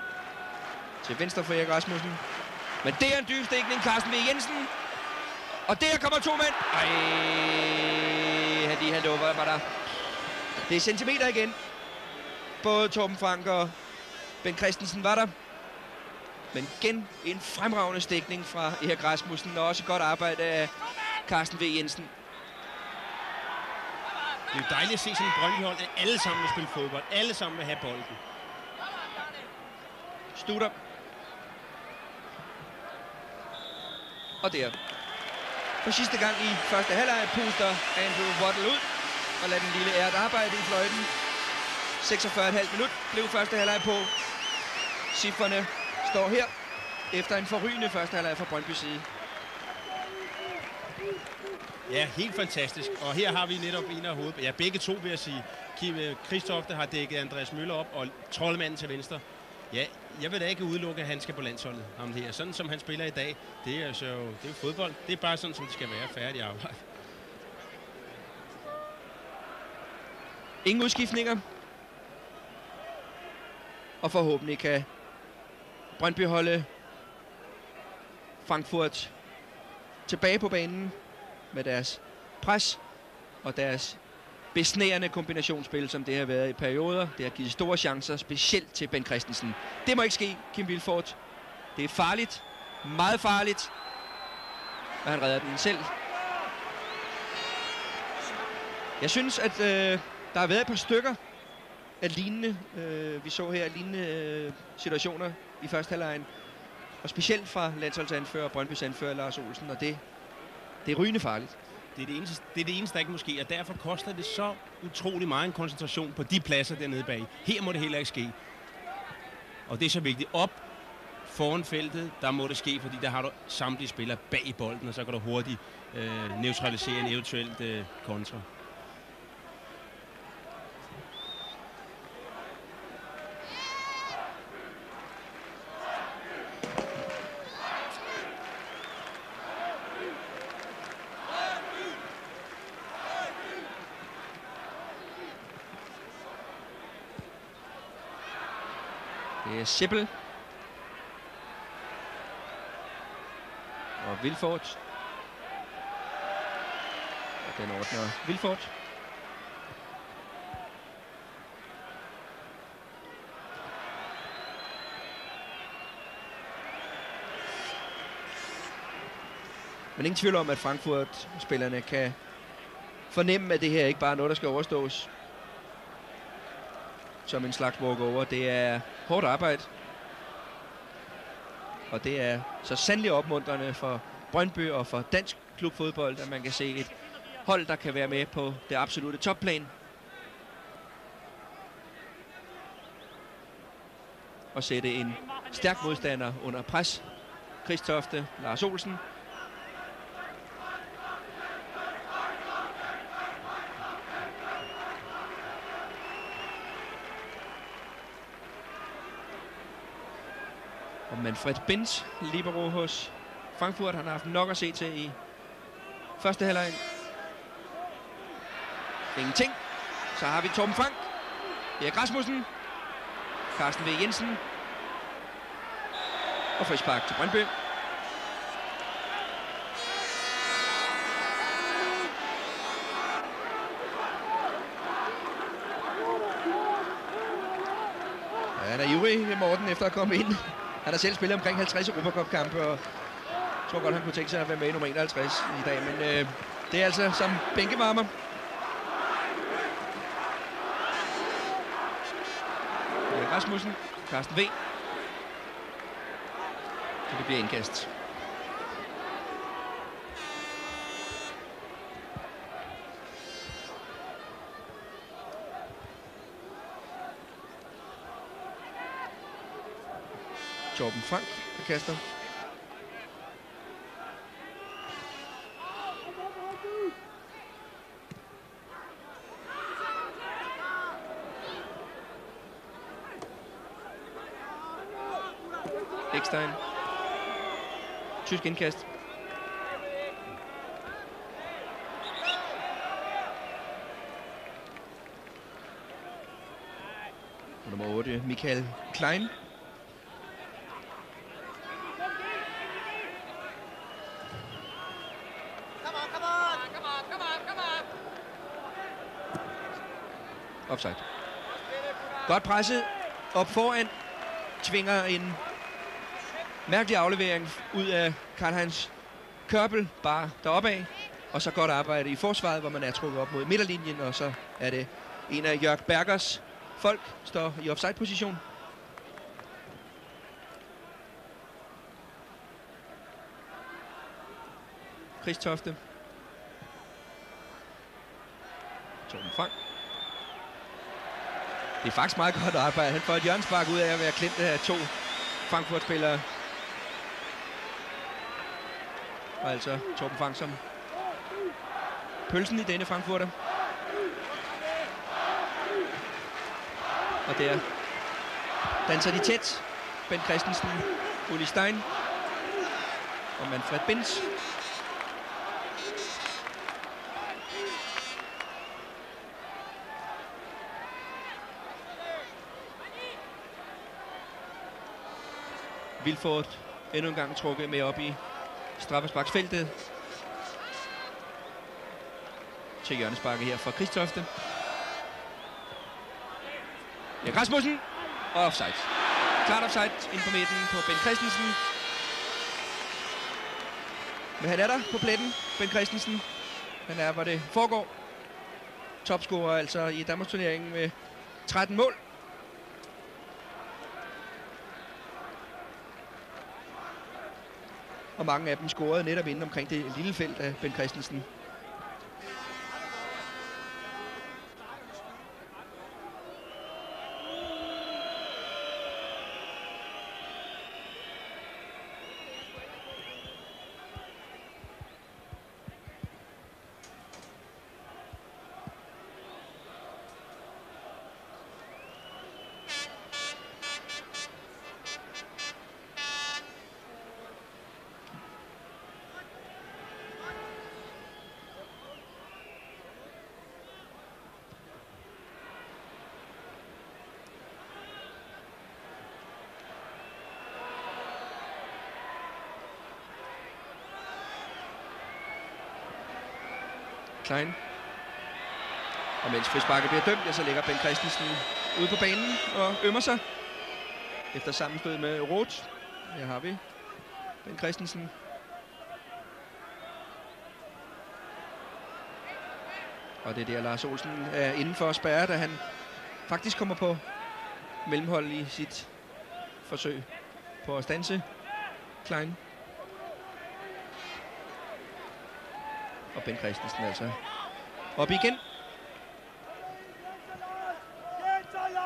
til venstre for Erik Rasmussen. Men det er en dyb stikning, Carsten V. Jensen. Og der kommer to mænd. Ej, han lukker, var der. Det er centimeter igen. Både Torben Frank og Ben Christensen var der. Men igen en fremragende stikning fra Erik Rasmussen, og også godt arbejde af Carsten V. Jensen. Det er jo dejligt at se sådan en Brøndby-hold, at alle sammen vil spille fodbold. Alle sammen vil have bolden. Studer. Og der. For sidste gang i første halvleg puster Andrew Waddle ud og lader den lille ært arbejde i fløjten. 46,5 minut blev første halvleg på. Cifrene står her efter en forrygende første halvleg fra Brøndby side. Ja, helt fantastisk. Og her har vi netop en af hovedet. Ja, begge to vil jeg sige. Kim Christofte har dækket Andreas Møller op, og troldmanden til venstre. Ja, jeg vil da ikke udelukke, at han skal på landsholdet. Ham her. Sådan som han spiller i dag, det er jo fodbold. Det er bare sådan, som det skal være. Færdig arbejde. Ingen udskiftninger. Og forhåbentlig kan Brøndby holde Frankfurt tilbage på banen med deres pres og deres besnærende kombinationsspil, som det har været i perioder. Det har givet store chancer, specielt til Ben Christensen. Det må ikke ske, Kim Vilfort. Det er farligt. Meget farligt. Og han redder den selv. Jeg synes, at der har været et par stykker af lignende, vi så her, lignende situationer i første halvlejen. Og specielt fra landsholdsanfører og Brøndbys anfører Lars Olsen, og det er rygende farligt. Det er det eneste, der ikke måske, og derfor koster det så utrolig meget en koncentration på de pladser dernede bag. Her må det heller ikke ske. Og det er så vigtigt. Op foran feltet, der må det ske, fordi der har du samtlige spillere bag i bolden, og så kan du hurtigt neutralisere en eventuelt kontra. Det er Sippel. Og Vilfort. Og den ordner Vilfort. Men ingen tvivl om, at Frankfurt-spillerne kan fornemme, at det her ikke bare er noget, der skal overstås som en slags walkover. Det er hårdt arbejde. Og det er så sandelig opmuntrende for Brøndby og for dansk klubfodbold, at man kan se et hold, der kan være med på det absolutte topplan. Og sætte en stærk modstander under pres. Christofte, Lars Olsen. Og Manfred Binz, libero hos Frankfurt, han har haft nok at se til i første halvleg. Ingenting. Så har vi Torben Frank. Erik Rasmussen. Carsten V. Jensen. Og frispark til Brøndby. Ja, han er ivrig, Morten, efter at komme ind. Han har selv spillet omkring 50 Europacup-kampe, og jeg tror godt, han kunne tænke sig at være med i nummer 51 i dag. Men det er altså som bænkevarmer. Rasmussen, Carsten V. Så det bliver indkast. Torben Frank, der kaster. Ekstein. Tysk indkast. Og nummer 8, Michael Klein. Offside. Godt presset. Op foran. Tvinger en mærkelig aflevering ud af Karl-Heinz Kørbel, bare deroppe af. Og så godt arbejde i forsvaret, hvor man er trukket op mod midterlinjen. Og så er det en af Jørg Bergers folk, står i offside-position. Chris Tofte. Torben Frank. Det er faktisk meget godt arbejde. Han får et hjørnespark ud af at være klemt af 2 Frankfurt-spillere. Og altså Torben Frank som pølsen i denne Frankfurter. Og der danser de tæt. Ben Christensen, Uli Stein og Manfred Binz. Vilfort endnu en gang trukket med op i straffesparksfeltet. Til hjørnesparket her fra Kristofte. Ja, Rasmussen og offside. Klart offside ind på midten på Ben Christensen. Men han er der på pletten, Ben Christensen. Han er, hvor det foregår. Topscorer altså i Danmarksturneringen med 13 mål. Og mange af dem scorede netop inde omkring det lille felt af Ben Christensen. Klein. Og mens frisparket bliver dømt, ja, så ligger Ben Christensen ude på banen og ømmer sig. Efter sammenstød med Roth. Her har vi Ben Christensen. Og det er der, Lars Olsen er inden for at spærre, da han faktisk kommer på mellemhold i sit forsøg på at standse Klein. Og Ben Christensen altså op igen.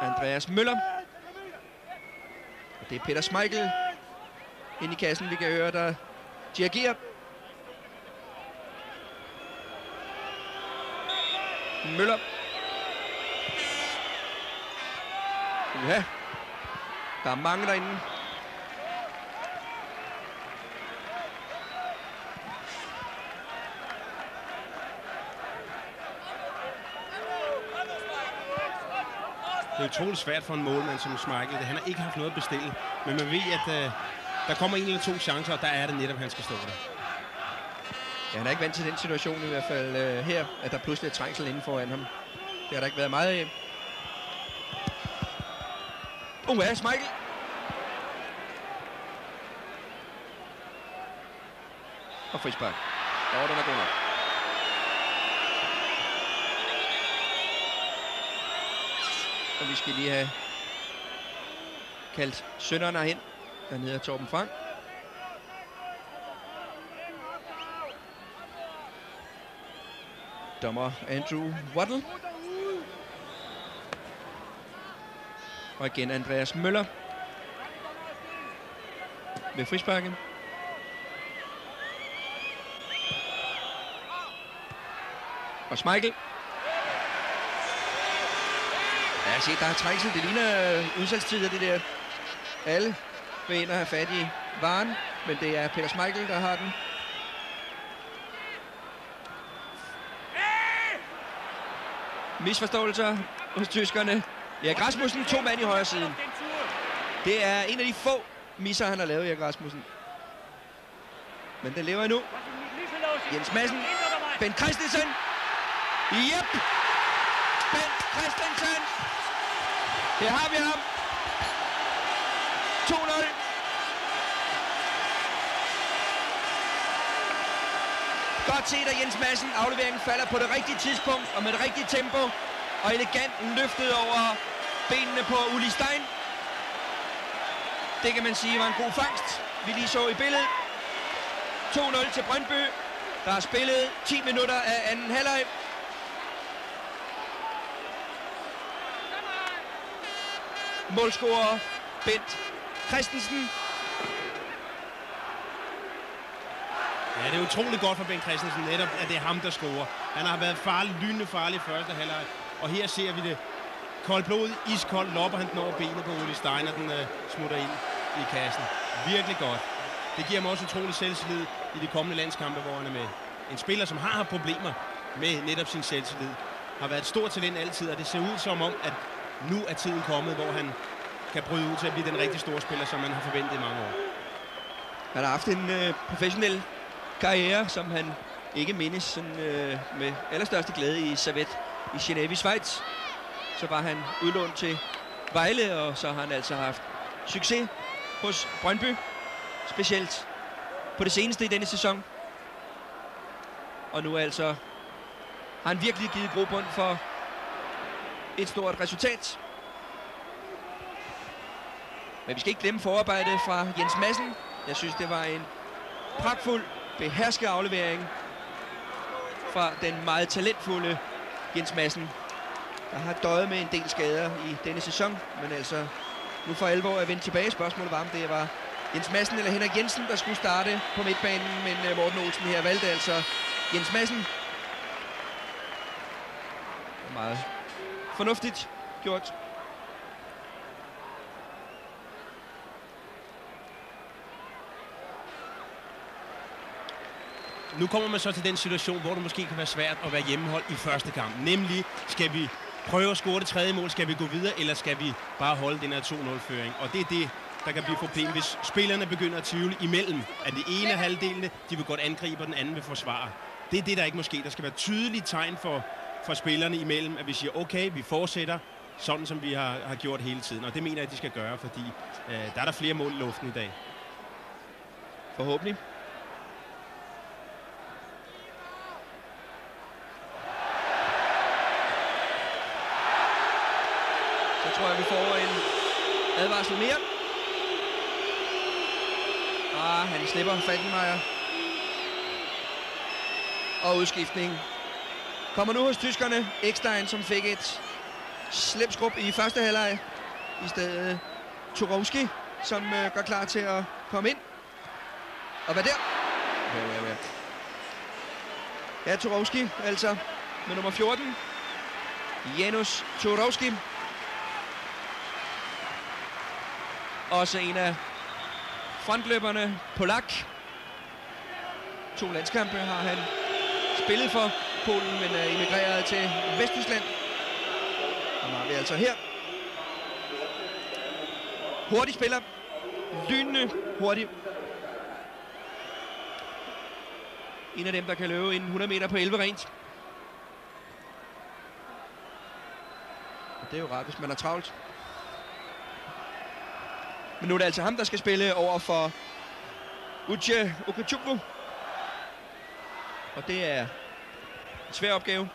Andreas Møller. Og det er Peter Schmeichel ind i kassen, vi kan høre, der dirigerer. Møller. Ja, der er mange derinde. Det er utroligt svært for en målmand som Schmeichel. Han har ikke haft noget at bestille, men man ved, at der kommer en eller to chancer, og der er det netop, han skal stå der. Ja, han er ikke vant til den situation i hvert fald her, at der pludselig er trængsel inden foran ham. Det har der ikke været meget af. Ja, Schmeichel! Og frispark. Den er god nok. Og vi skal lige have kaldt sønnerne hen. Dernede er Torben Frank. Dommer Andrew Waddle. Og igen Andreas Møller ved frisparken. Og Schmeichel. Ja, se, der er trængsel. Det ligner udsalgstider, det der. Alle vil ind og have fat i varen, men det er Peter Schmeichel, der har den. Misforståelser hos tyskerne. Erik Rasmussen, 2 mand i højre siden. Det er en af de få misser, han har lavet, Erik Rasmussen. Men den lever endnu. Jens Madsen. Bent Christensen. Yep. Bent Christensen. Her har vi ham. 2-0. Godt set af Jens Madsen. Afleveringen falder på det rigtige tidspunkt og med det rigtige tempo. Og elegant løftet over benene på Uli Stein. Det kan man sige var en god fangst, vi lige så i billedet. 2-0 til Brøndby. Der er spillet 10 minutter af anden halvleg. Målscorer Bent Christensen. Ja, det er utroligt godt for Bent Christensen, netop at det er ham, der scorer. Han har været farlig, lynende farlig i første halvleg. Og her ser vi det. Koldt blod, iskoldt, lopper han den over benet på Uli Stein, og den smutter ind i kassen. Virkelig godt. Det giver ham også utrolig selvtillid i de kommende landskampe, hvor han er med. En spiller, som har haft problemer med netop sin selvtillid, har været et stort talent altid, og det ser ud som om, at nu er tiden kommet, hvor han kan bryde ud til at blive den rigtig store spiller, som man har forventet i mange år. Han har haft en professionel karriere, som han ikke mindes sådan, med allerstørste glæde i Servette i Genève i Schweiz. Så var han udlånt til Vejle, og så har han altså haft succes hos Brøndby. Specielt på det seneste i denne sæson. Og nu altså har han virkelig givet grobund for et stort resultat. Men vi skal ikke glemme forarbejdet fra Jens Madsen. Jeg synes, det var en pragtfuld, behersket aflevering fra den meget talentfulde Jens Madsen, der har døjet med en del skader i denne sæson, men altså nu for alvor at vende tilbage. Spørgsmålet var, om det var Jens Madsen eller Henrik Jensen, der skulle starte på midtbanen, men Morten Olsen her valgte altså Jens Madsen. Meget fornuftigt gjort. Nu kommer man så til den situation, hvor det måske kan være svært at være hjemmehold i første kamp. Nemlig, skal vi prøve at score det tredje mål, skal vi gå videre, eller skal vi bare holde den her 2-0-føring? Og det er det, der kan blive et problem, hvis spillerne begynder at tvivle imellem, at det ene af halvdelene, de vil godt angribe, og den anden vil forsvare. Det er det, der ikke må ske. Der skal være tydelige tegn for spillerne imellem, at vi siger, okay, vi fortsætter, sådan som vi har gjort hele tiden. Og det mener jeg, at de skal gøre, fordi der er der flere mål i luften i dag. Forhåbentlig. Så tror jeg, vi får en advarsel mere. Han slipper Falkenmeier. Og udskiftning kommer nu hos tyskerne. Eckstein, som fik et slipskrup i første halvleg. I stedet Turowski, som går klar til at komme ind. Og hvad der? Ja, Turowski, altså med nummer 14. Janusz Turowski. Også en af frontløberne, Polak. 2 landskampe har han spillet for Polen, men er emigreret til Vesttyskland. Og har vi altså her Hurtig spiller. Lynende hurtig. En af dem, der kan løbe en 100 meter på 11 rent. Og det er jo rart, hvis man er travlt. Men nu er det altså ham, der skal spille over for Uche Okechukwu. Og det er en svær opgave.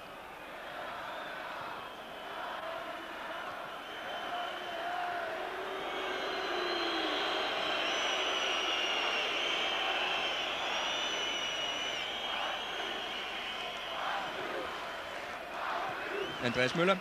Andreas Møller.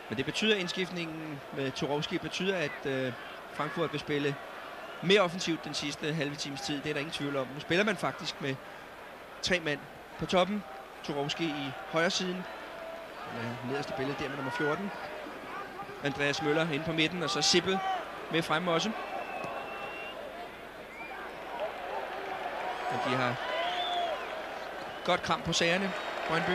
Men det betyder, at indskiftningen med Turovski betyder, at Frankfurt vil spille mere offensivt den sidste halve times tid. Det er der ingen tvivl om. Nu spiller man faktisk med 3 mand på toppen. Turovski i højre siden. Nederste billede der med nummer 14. Andreas Møller inde på midten, og så Sippel med fremme også. Og de har godt kram på sagerne, Brøndby.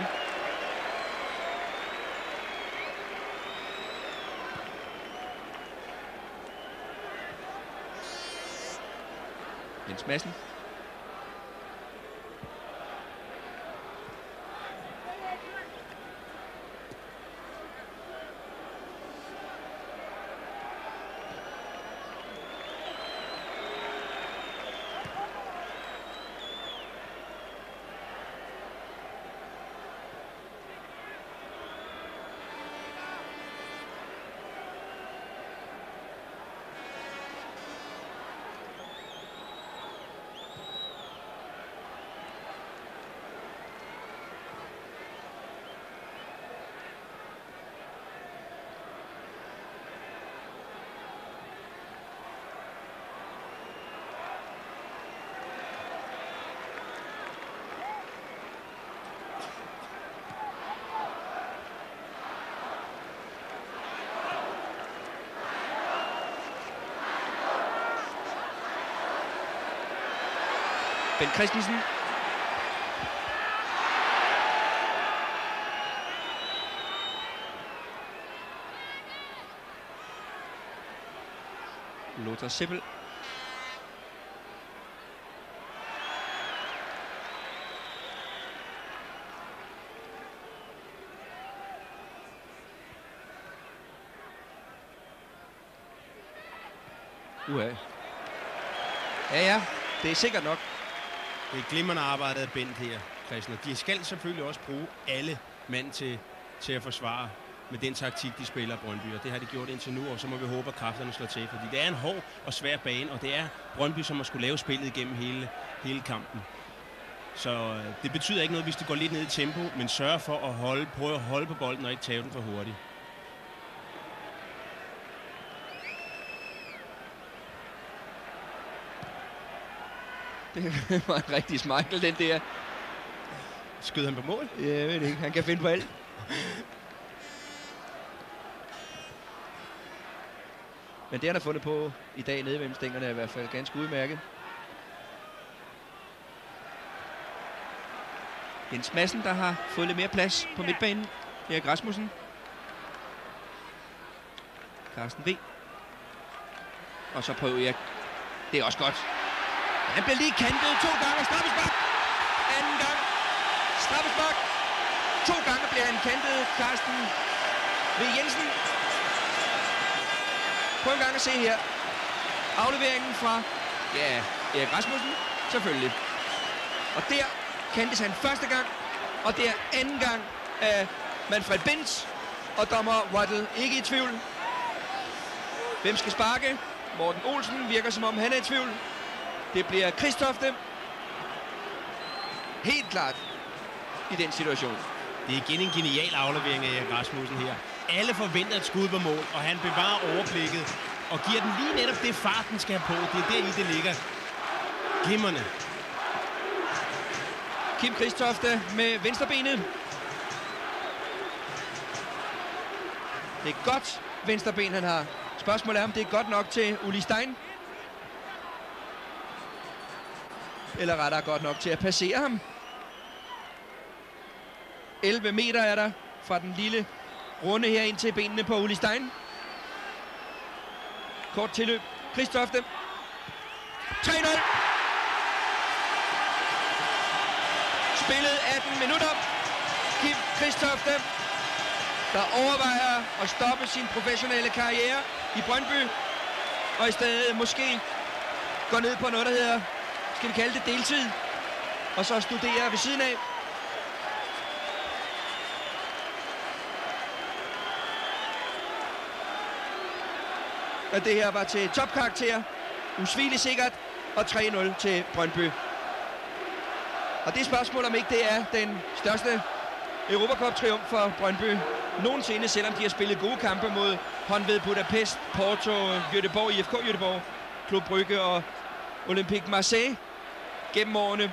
Jens Madsen. Ben Christensen. Lothar Sippel. Ja, det er sikkert nok. Det er glimrende arbejde af Bent her, Christian. De skal selvfølgelig også bruge alle mand til at forsvare med den taktik, de spiller Brøndby. Og det har de gjort indtil nu, og så må vi håbe, at kræfterne slår til. Fordi det er en hård og svær bane, og det er Brøndby, som har skulle lave spillet igennem hele kampen. Så det betyder ikke noget, hvis de går lidt ned i tempo, men sørger for at prøve at holde på bolden og ikke tage den for hurtigt. Det var en rigtig smejkel, den der. Skød han på mål? Ja, jeg ved ikke. Han kan finde på alt. Men det, han har fundet på i dag nede mellem stængerne, er i hvert fald ganske udmærket. Jens Madsen, der har fået lidt mere plads på midtbanen. Erik Rasmussen. Carsten V. Og så prøver Erik. Det er også godt. Han bliver lige kantet 2 gange. Straffespark. Anden gang. Straffespark. 2 gange bliver han kantet. Carsten V. Jensen. Prøv en gang at se her. Afleveringen fra Erik Rasmussen. Selvfølgelig. Og der kantes han første gang. Og der anden gang af Manfred Binz. Og dommer Waddle ikke i tvivl. Hvem skal sparke? Morten Olsen virker som om han er i tvivl. Det bliver Kristofte. Helt klart i den situation. Det er igen en genial aflevering af Erik Rasmussen her. Alle forventer et skud på mål, og han bevarer overblikket og giver den lige netop det fart, den skal have på. Det er der i det ligger. Glimrende. Kim Kristofte med venstrebenet. Det er godt venstre ben, han har. Spørgsmålet er, om det er godt nok til Uli Stein. Eller rettere godt nok til at passere ham. 11 meter er der fra den lille runde her ind til benene på Uli Stein. Kort tilløb. Kristofte. 3-0. Spillet 18 minutter. Kim Kristofte, der overvejer at stoppe sin professionelle karriere i Brøndby, og i stedet måske går ned på noget, der hedder, skal vi kalde det deltid, og så studere ved siden af. Og det her var til topkarakter, usvigeligt sikkert, og 3-0 til Brøndby. Og det er spørgsmål, om ikke det er den største Europacup-triumf for Brøndby nogensinde, selvom de har spillet gode kampe mod Honved Budapest, Porto, Göteborg, IFK Göteborg, Klub Brygge og Olympique Marseille gennem årene.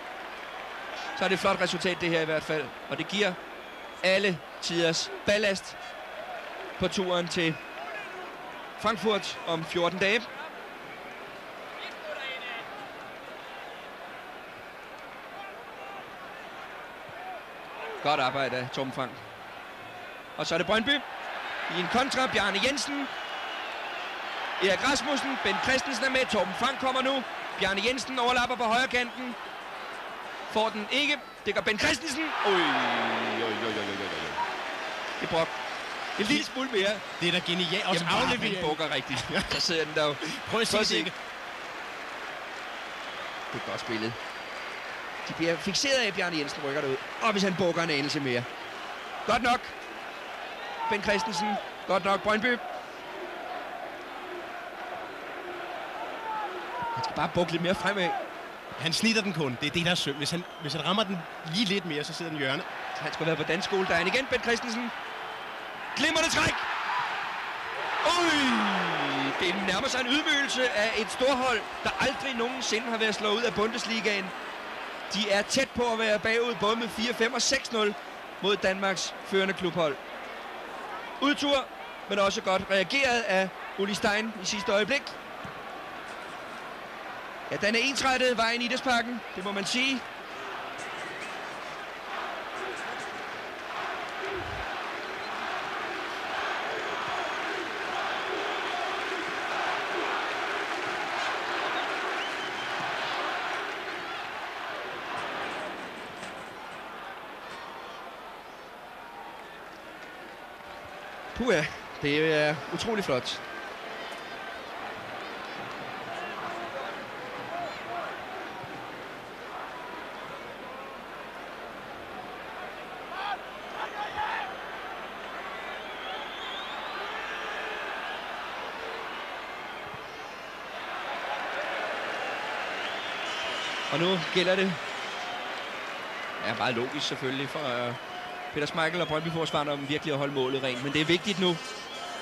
Så er det et flot resultat det her i hvert fald, og det giver alle tiders ballast på turen til Frankfurt om 14 dage. Godt arbejde af Torben Frank. Og så er det Brøndby. I en kontra, Bjarne Jensen. Erik Rasmussen, Bent Christensen er med. Torben Frank kommer nu. Bjarne Jensen overlapper på højre kanten. Får den ikke. Det gør Bent Christensen. Oj. Det er Brok. En lille smule mere. Det er da genialt. Også aflevering. Bukker rigtigt. Så sidder den der jo. Prøv at se det. Det er godt spillet. De bliver fikseret af, Bjarne Jensen rykker det ud. Og hvis han bukker en anelse mere. Godt nok. Ben Christensen. Godt nok Brøndby. Han skal bare bukke lidt mere fremad. Han snitter den kun. Det er det, der er synd. Hvis han rammer den lige lidt mere, så sidder den i hjørne. Han skal være på dansk skole. Der er han igen, Ben Christensen. Glimrende træk. Det nærmer sig en ydmygelse af et storhold, der aldrig nogensinde har været slået ud af Bundesligaen. De er tæt på at være bagud både med 4-5 og 6-0 mod Danmarks førende klubhold. Udtur, men også godt reageret af Uli Stein i sidste øjeblik. Ja, den er ensrettet vejen i Idrætsparken, det må man sige. Puha, det er utrolig flot. Og nu gælder det, ja, meget logisk selvfølgelig, for Peter Schmeichel og Brøndby-forsvareren om virkelig at holde målet rent. Men det er vigtigt nu.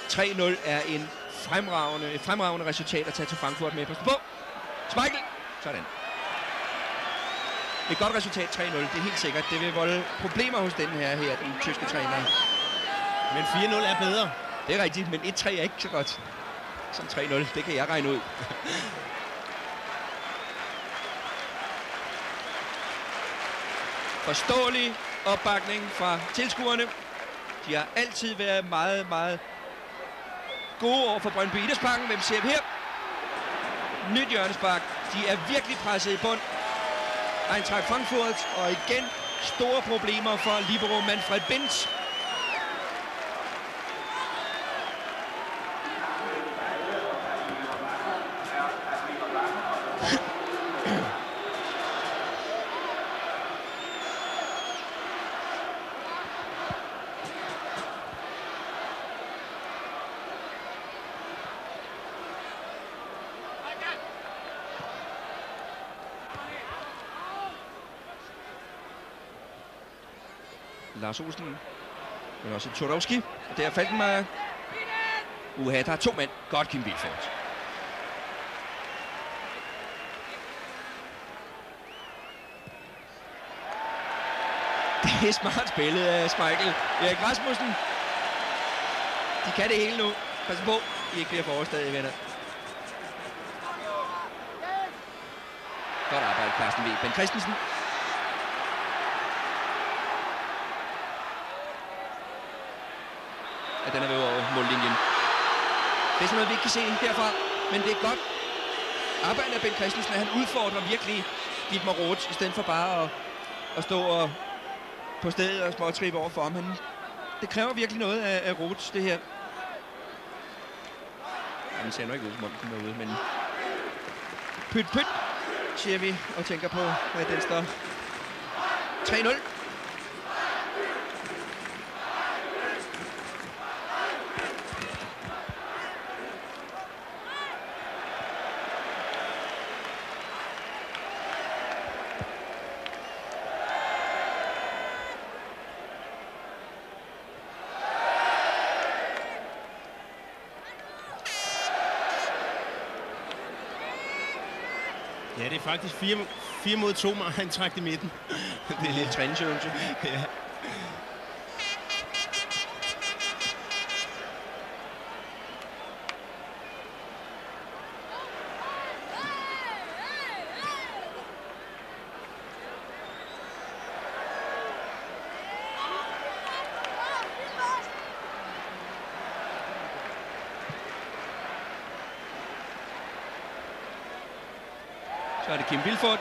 3-0 er et fremragende resultat at tage til Frankfurt med. Pas på. Schmeichel. Sådan. Et godt resultat 3-0, det er helt sikkert. Det vil volde problemer hos den her, den tyske træner. Men 4-0 er bedre. Det er rigtigt, men 1-3 er ikke så godt som 3-0. Det kan jeg regne ud. Forståelig opbakning fra tilskuerne. De har altid været meget, meget gode over for Brøndby Idrætsparken. Hvem ser vi her? Nyt hjørnespark. De er virkelig presset i bund. Eintracht Frankfurt, og igen store problemer for libero Manfred Binz. Lars Olsen, men også Tjodowski, og der faldt mig. Der er 2 mænd. Godt, Kim Vilfort. Det er smart spillet af Schmeichel. Erik Rasmussen. De kan det hele nu. Pas på, I ikke bliver forrestadige, venner. Godt arbejde, Carsten V. Ben Christensen. Ja, den er ved over mållinjen. Det er sådan noget, vi ikke kan se derfra, men det er godt arbejde af Ben Christensen. Han udfordrer virkelig Dietmar Roth, i stedet for bare at stå og på stedet og småtrippe over for ham. Det kræver virkelig noget af Roth, det her. Ja, den ser nok ikke ud, som om den er ude, men pyt, siger vi, og tænker på, at den står 3-0. Ja, det er faktisk 4 mod 2 med egentrakt i midten. Det er en lille træningsøvelse. Ja. Så er det Kim Vilfort.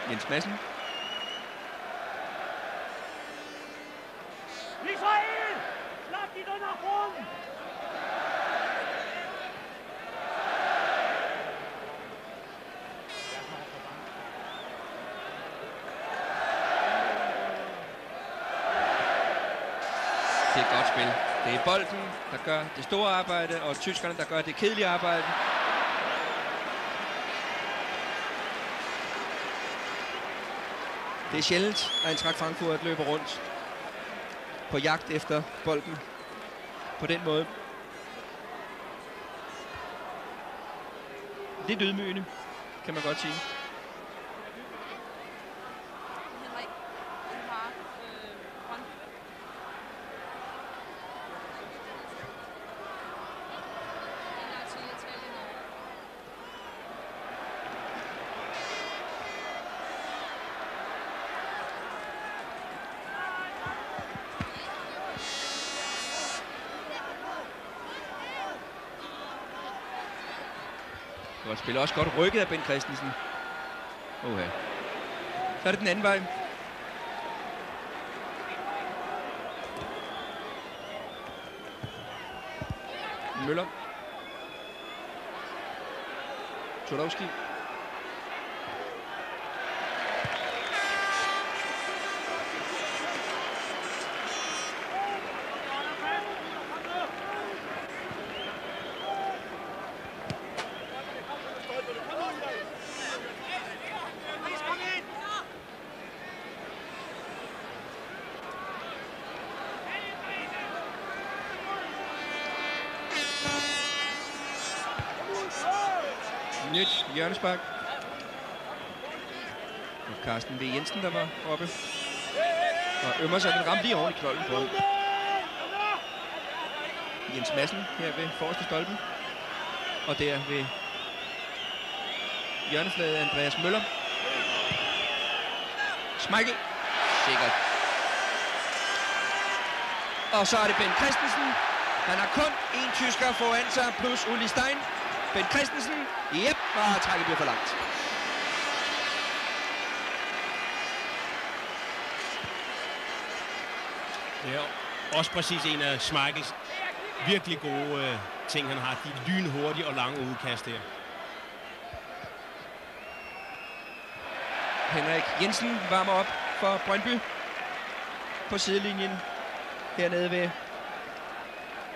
Jens Madsen. Det er et godt spil. Det er bolden, der gør det store arbejde, og tyskerne, der gør det kedelige arbejde. Det er sjældent, at Eintracht Frankfurt løber rundt på jagt efter bolden på den måde. Lidt ydmygende, kan man godt sige. Godt spiller, også godt rykket af Ben Christensen. Okay. Så er det den anden vej. Møller. Tudowski. Nyt hjørnespark. Og Carsten V. Jensen, der var oppe. Og ømmer sig, den ramte lige oven i knolden på ham. Jens Madsen her ved forreste stolpen. Og der ved hjørnefladet Andreas Møller. Schmeichel. Sikkert. Og så er det Ben Christensen. Han har kun én tysker foran sig, plus Uli Stein. Ben Christensen. Jep, og trækket bliver for langt. Det er også præcis en af Schmeichels virkelig gode ting, han har. De lynhurtige og lange udkast her. Henrik Jensen varmer op for Brøndby på sidelinjen hernede ved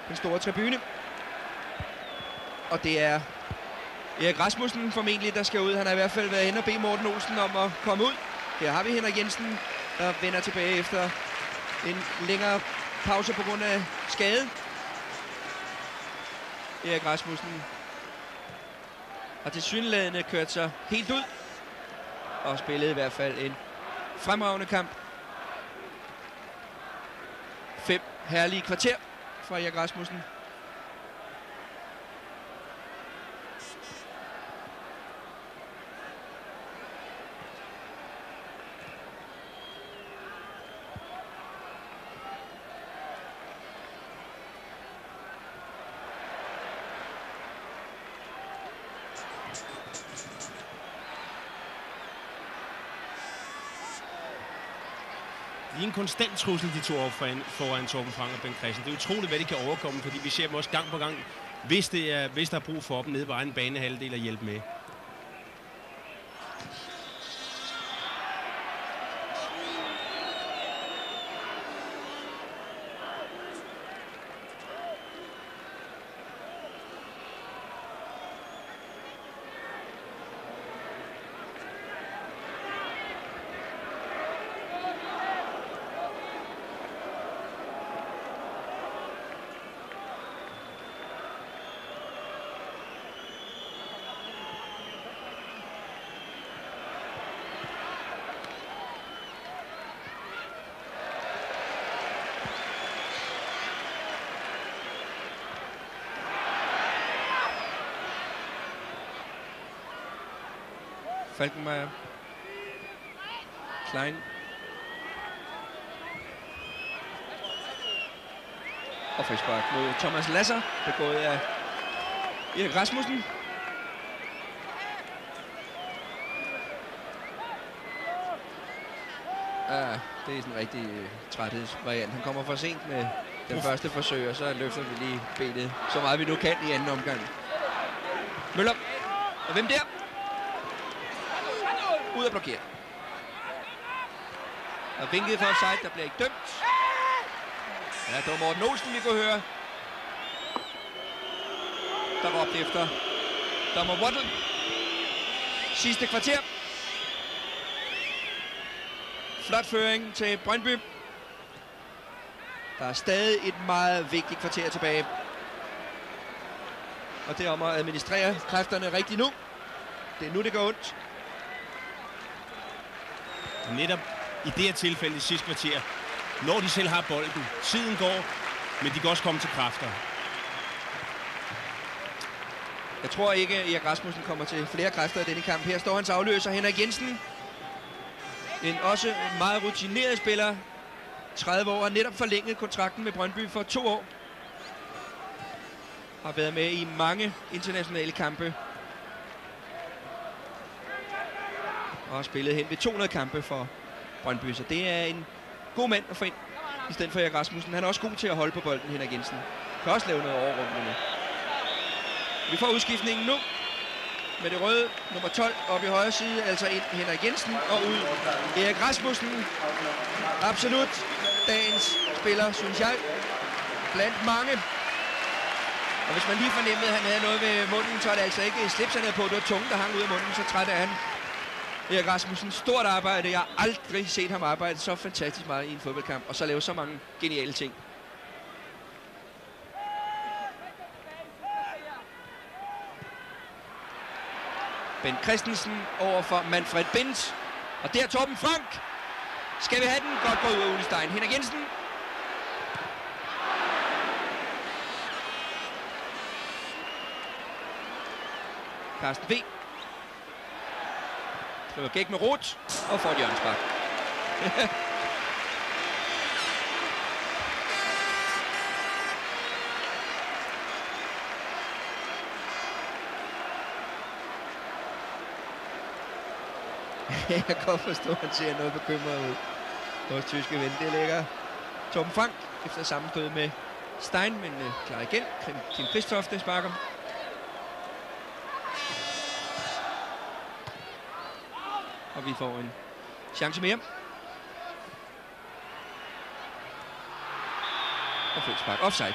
den store tribune. Og det er Erik Rasmussen formentlig, der skal ud. Han har i hvert fald været hen og bede Morten Olsen om at komme ud. Her har vi Henrik Jensen, der vender tilbage efter en længere pause på grund af skade. Erik Rasmussen har tilsyneladende kørt sig helt ud og spillet i hvert fald en fremragende kamp. 5 herlige kvarter fra Erik Rasmussen. De er en konstant trussel, de to foran Torben Frank og Bent Christensen. Det er utroligt, hvad de kan overkomme, fordi vi ser dem også gang på gang, hvis der er brug for dem nede på egen banehalvdel at hjælpe med. Falkenmeier. Klein. Og frispark mod Thomas Lasser, begået af Erik Rasmussen. Det er sådan en rigtig træthedsvariant. Han kommer for sent med den første forsøg, og så løfter vi lige benet så meget vi nu kan i anden omgang. Møller. Og hvem der? Ud at blokere. Og vinket for offside, der bliver ikke dømt. Ja, det var Morten Olsen, vi kunne høre. Der råbte efter dommer Waddle. Sidste kvarter. Flot føring til Brøndby. Der er stadig et meget vigtigt kvarter tilbage. Og det er om at administrere kræfterne rigtigt nu. Det er nu, det går ondt. Netop i det her tilfælde i sidste kvarter, når de selv har bolden, tiden går, men de kan også komme til kræfter. Jeg tror ikke, at Erik Rasmussen kommer til flere kræfter i denne kamp. Her står hans afløser, Henrik Jensen. En også meget rutineret spiller. 30 år, har netop forlænget kontrakten med Brøndby for 2 år. Har været med i mange internationale kampe. Og har spillet hen ved 200 kampe for Brøndby, så det er en god mand at få ind, i stedet for Erik Rasmussen. Han er også god til at holde på bolden, Henrik Jensen. Kan også lave noget overrumplende. Vi får udskiftningen nu, med det røde, nummer 12, oppe i højre side, altså ind Henrik Jensen, og ud Erik Rasmussen. Absolut dagens spiller, synes jeg, blandt mange. Og hvis man lige fornemmede, at han havde noget ved munden, så er det altså ikke slips, han havde på. Det var tunge, der hang ud af munden, så træt er han. Erik Rasmussen, stort arbejde. Jeg har aldrig set ham arbejde så fantastisk meget i en fodboldkamp, og så lave så mange geniale ting. Bent Christensen over for Manfred Bent. Og der Torben Frank. Skal vi have den? Godt gået ud af Ulestein. Henrik Jensen. Carsten V. Driver gæk med Roth og får et hjørnespark. Jeg kan godt forstå, at han ser noget bekymret ud. Vores tyske ven, det ligger Torben Frank efter sammenstød med Stein, men klar igen. Kim Christofte sparker. Og vi får en chance mere. Og frispark. Offside.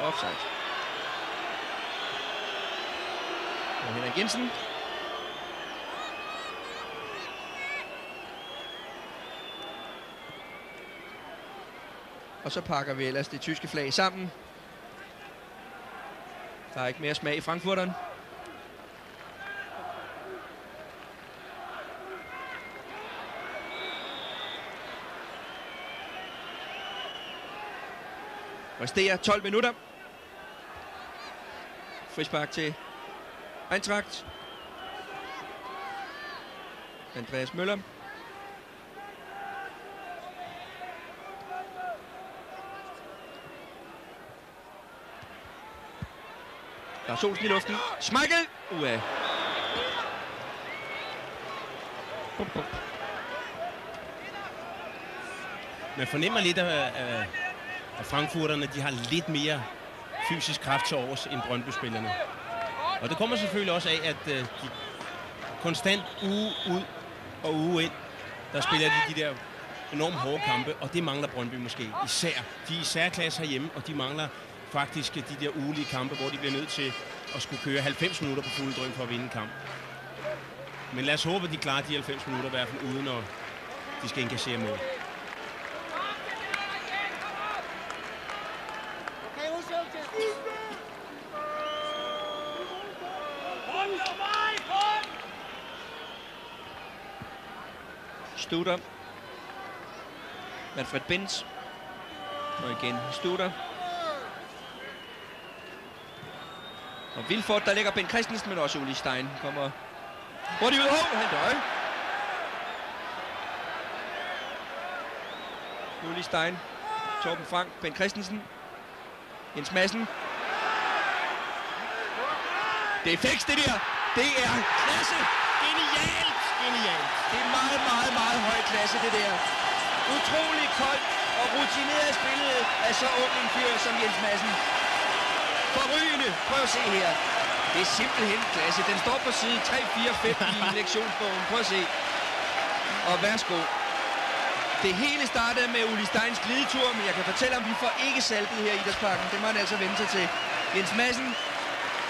Offside. Og Henrik Jensen. Og så pakker vi ellers det tyske flag sammen. Der er ikke mere smag i frankfurteren. Resterer 12 minutter. Frispark til Eintracht. Andreas Møller. Lars Olsen i luften. Schmeichel! Uha. Man fornemmer lidt af frankfurterne, de har lidt mere fysisk kraft til overs end Brøndby-spillerne. Og det kommer selvfølgelig også af, at de konstant uge ud og uge ind, der spiller de der enormt hårde kampe, og det mangler Brøndby måske især. De er i særklasse herhjemme, og de mangler faktisk de der ugelige kampe, hvor de bliver nødt til at skulle køre 90 minutter på fuld drøn for at vinde en kamp. Men lad os håbe, at de klarer de 90 minutter i hvert fald uden at de skal indkassere mål. Studer. Manfred Binz. Og igen Studer. Og Vilfort, der ligger Ben Christensen, men også Uli Stein kommer hurtigt ud. Han døj. Uli Stein, Torben Frank, Ben Christensen, Jens Madsen. Det er fikst, det der. Det er klasse. Genialt! Genialt! Det er meget, meget, meget høj klasse, det der. Utrolig koldt og rutineret spillet af så ung en fyr som Jens Madsen. Forrygende. Prøv at se her. Det er simpelthen klasse. Den står på side 3, 4, 5 i lektionsbogen. Prøv at se. Og værsgo. Det hele startede med Uli Steins glidetur, men jeg kan fortælle, om vi får ikke saltet her i Idrætsparken. Det må han altså vente sig til. Jens Madsen.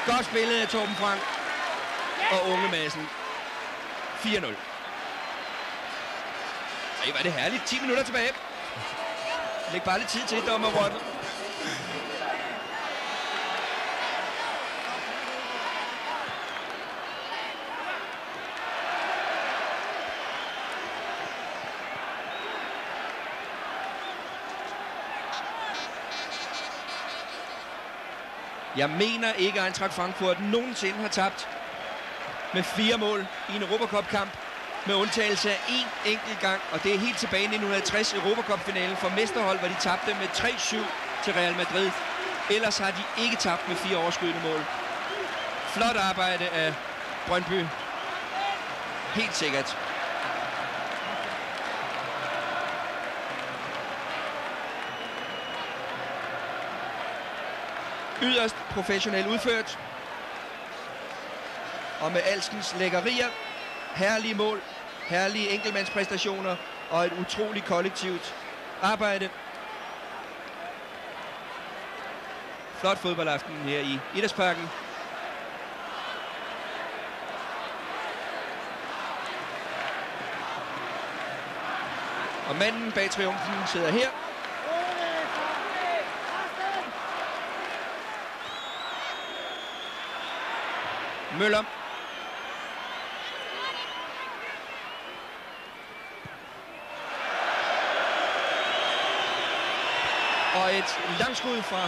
Godt spillet af Torben Frank og unge Madsen. 4-0. Ej, var det herligt. 10 minutter tilbage. Læg bare lidt tid til, dommer Waddle. Jeg mener ikke, at Eintracht Frankfurt nogensinde har tabt med 4 mål i en Europacup-kamp, med undtagelse af én enkelt gang, og det er helt tilbage i 1960 Europacup-finalen for mesterhold, hvor de tabte med 3-7 til Real Madrid. Ellers har de ikke tabt med 4 overskydende mål. Flot arbejde af Brøndby. Helt sikkert. Yderst professionelt udført. Og med alskens lækkerier. Herlige mål, herlige enkeltmandspræstationer og et utroligt kollektivt arbejde. Flot fodboldaften her i Idrætsparken. Og manden bag triumfen sidder her. Møller. Og et langskud fra,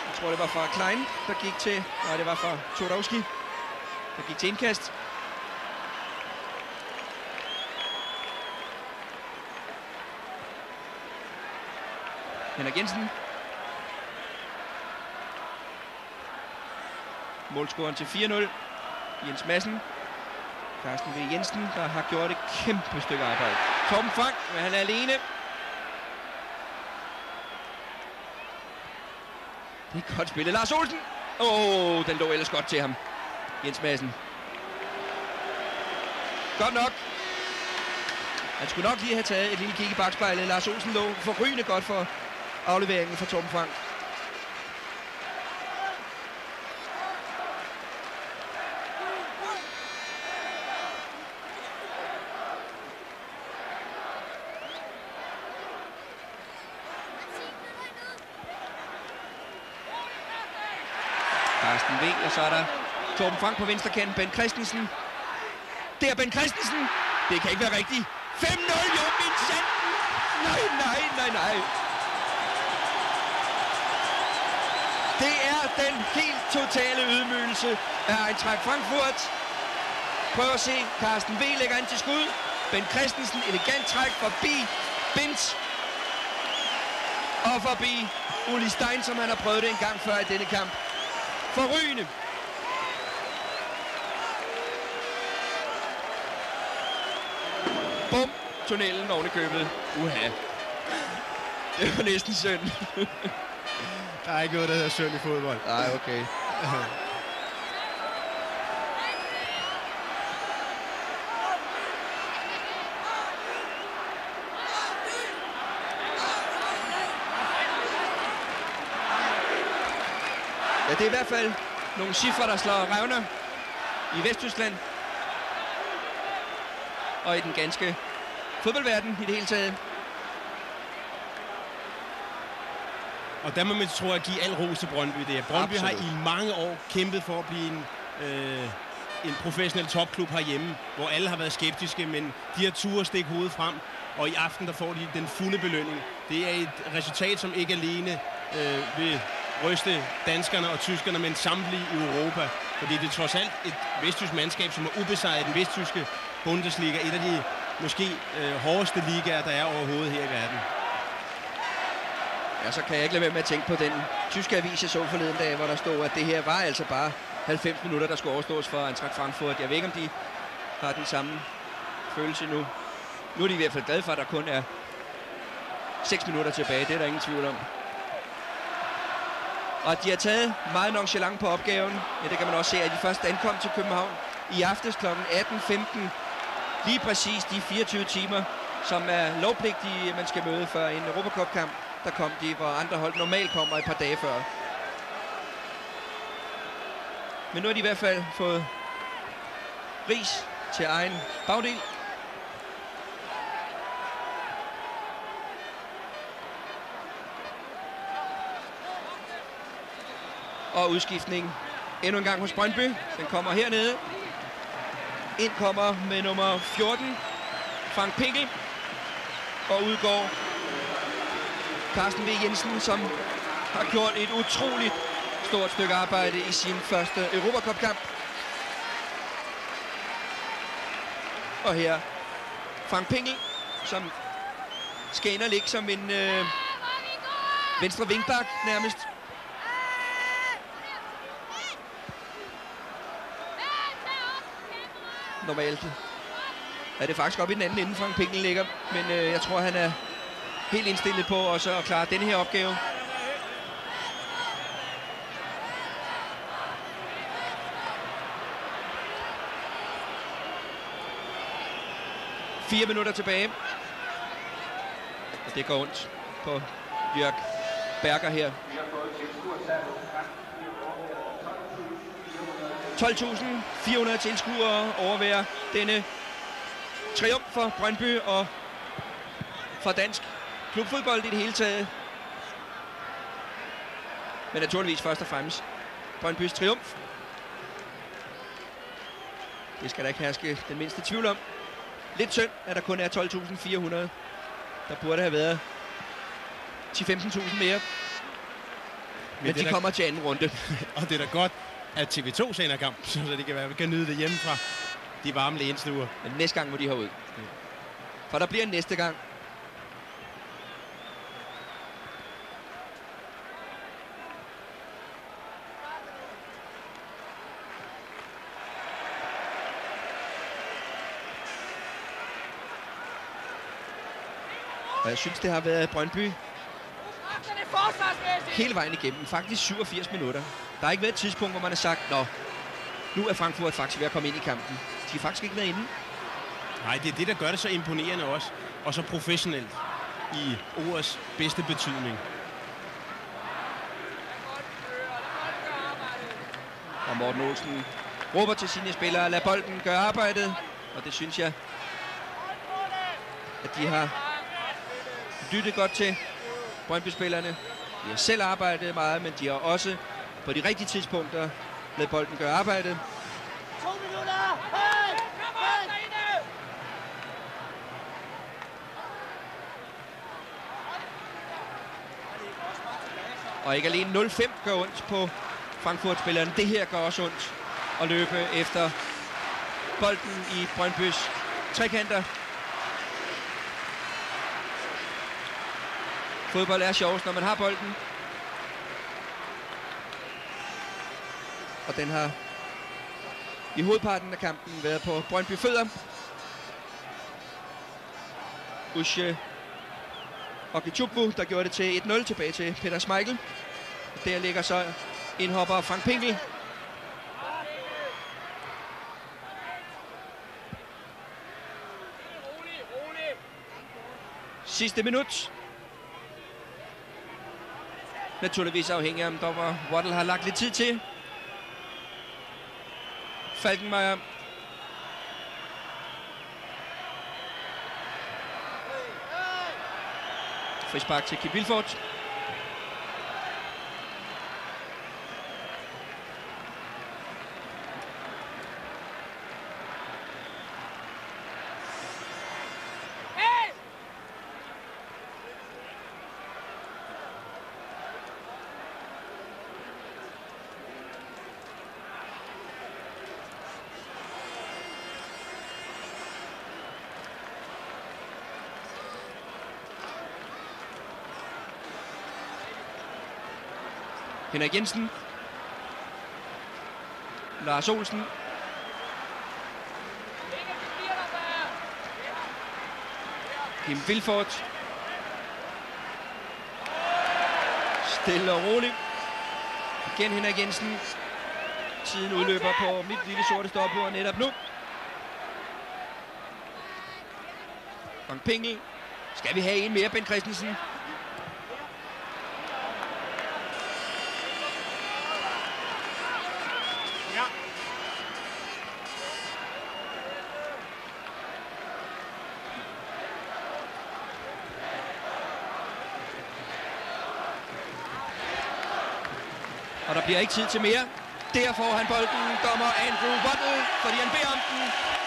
jeg tror det var fra Klein, der gik til, nej det var fra Todowski, der gik til indkast. Henrik Jensen. Målscoren til 4-0. Jens Madsen. Carsten V. Jensen, der har gjort et kæmpe stykke arbejde. Torben Frank, men han er alene. Det er godt spillet. Lars Olsen. Den lå ellers godt til ham. Jens Madsen. Godt nok. Han skulle nok lige have taget et lille kig i bakspejlet. Lars Olsen lå forrygende godt for afleveringen fra Torben Frank. Carsten V, og så er der Torben Frank på venstre kanten, Ben Christensen. Det er Ben Christensen. Det kan ikke være rigtigt. 5-0, jo, min sand. Nej. Det er den helt totale ydmygelse af Eintracht Frankfurt. Prøv at se, Carsten V lægger ind til skud. Ben Christensen, elegant træk forbi Binz. Og forbi Uli Stein, som han har prøvet det en gang før i denne kamp. Forrygende. Bum, tunnelen oven i købet. Uha. Det var næsten synd. Der er ikke noget, der hedder synd i fodbold. Nej, okay. Ja, det er i hvert fald nogle cifre, der slår revner i Vesttyskland. Og i den ganske fodboldverden i det hele taget. Og der må man tro at give al ros til Brøndby. Brøndby har i mange år kæmpet for at blive en professionel topklub herhjemme, hvor alle har været skeptiske, men de har turde stikke hovedet frem, og i aften der får de den fulde belønning. Det er et resultat, som ikke alene vil ryste danskerne og tyskerne, men samtlige i Europa. Fordi det er trods alt et vesttysk mandskab, som er ubesejret i den vesttyske Bundesliga, et af de måske hårdeste ligaer, der er overhovedet her i verden. Ja, så kan jeg ikke lade være med at tænke på den tyske avis, jeg så forleden dag, hvor der stod, at det her var altså bare 90 minutter, der skulle overstås for Eintracht Frankfurt. Jeg ved ikke, om de har den samme følelse nu. Nu er de i hvert fald glade for, at der kun er 6 minutter tilbage. Det er der ingen tvivl om. Og de har taget meget nonchalant på opgaven. Ja, det kan man også se, at de først ankom til København i aftes kl. 18.15. Lige præcis de 24 timer, som er lovpligtige, man skal møde før en Europacup-kamp. Der kom de, hvor andre hold normalt kommer et par dage før. Men nu har de i hvert fald fået ris til egen bagdel. Og udskiftning endnu en gang hos Brøndby. Den kommer hernede. Ind kommer med nummer 14, Frank Pinkel. Og udgår Carsten V. Jensen, som har gjort et utroligt stort stykke arbejde i sin første Europacup-kamp. Og her Frank Pinkel, som skal ind og ligge som en venstre vingbak nærmest. Normalt er det faktisk op i den anden ende, Frank Pinkel ligger, men jeg tror, han er helt indstillet på også at klare denne her opgave. Fire minutter tilbage. Og det går ondt på Jørg Berger her. 12.400 tilskuere overværer denne triumf for Brøndby og for dansk klubfodbold i det hele taget. Men naturligvis først og fremmest Brøndbys triumf. Det skal der ikke herske den mindste tvivl om. Lidt synd, at der kun er 12.400. Der burde have været 10-15.000 mere. Men de kommer til anden runde. Og det er da godt, at TV2 sender kamp, så de kan nyde det hjemmefra. De varme lægenstuer. Men næste gang må de herud. For der bliver en næste gang. Og jeg synes, det har været Brøndby hele vejen igennem. Faktisk 87 minutter. Der har ikke været et tidspunkt, hvor man har sagt, nå, nu er Frankfurt faktisk ved at komme ind i kampen. De har faktisk ikke været inde. Nej, det er det, der gør det så imponerende også. Og så professionelt i ordets bedste betydning. Og Morten Olsen råber til sine spillere, lad bolden gøre arbejdet. Og det synes jeg, at de har lyttet godt til Brøndby-spillerne. De har selv arbejdet meget, men de har også på de rigtige tidspunkter lad bolden gøre arbejdet. 2 minutter! Hey! Kom op, derinde! Og ikke alene 0-5 gør ondt på Frankfurt-spilleren. Det her gør også ondt at løbe efter bolden i Brøndbys trekanter. Fodbold er sjovest, når man har bolden. Og den har i hovedparten af kampen været på Brøndby fødder. Usche Okechukwu, der gjorde det til 1-0 tilbage til Peter Schmeichel. Der ligger så indhopper Frank Pinkel. Sidste minut. Naturligvis afhængig af, om dommer Waddle har lagt lidt tid til. Falkenmeier. Frispark til Kim Vilfort. Henrik Jensen. Lars Olsen. Kim Vilfort. Stille og roligt. Igen Henrik Jensen. Tiden udløber på mit lille sorte stopbord netop nu. Frank Pinkel. Skal vi have en mere, Ben Christensen? Og der bliver ikke tid til mere. Der får han bolden, dommer Andrew Waddle, fordi han beder om den.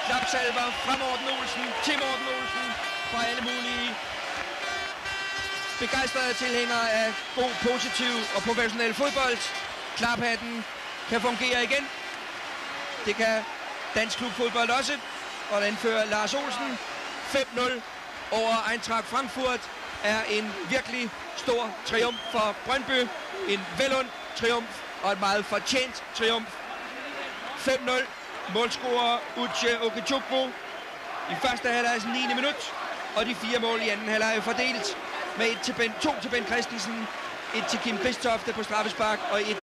Klapsalver fra Morten Olsen til Morten Olsen. Fra alle mulige begejstrede tilhængere af god, positiv og professionel fodbold. Klaphatten kan fungere igen. Det kan dansk klubfodbold også. Og den fører Lars Olsen 5-0 over Eintracht Frankfurt. Er en virkelig stor triumf for Brøndby. En velund triumf og et meget fortjent triumf. 5-0. Målscorer Usche Okechukwu i første halvlegs 9. minut. Og de 4 mål i anden halvleg er fordelt med 2 til Ben Christensen, 1 til Kim Christofte på straffespark og 1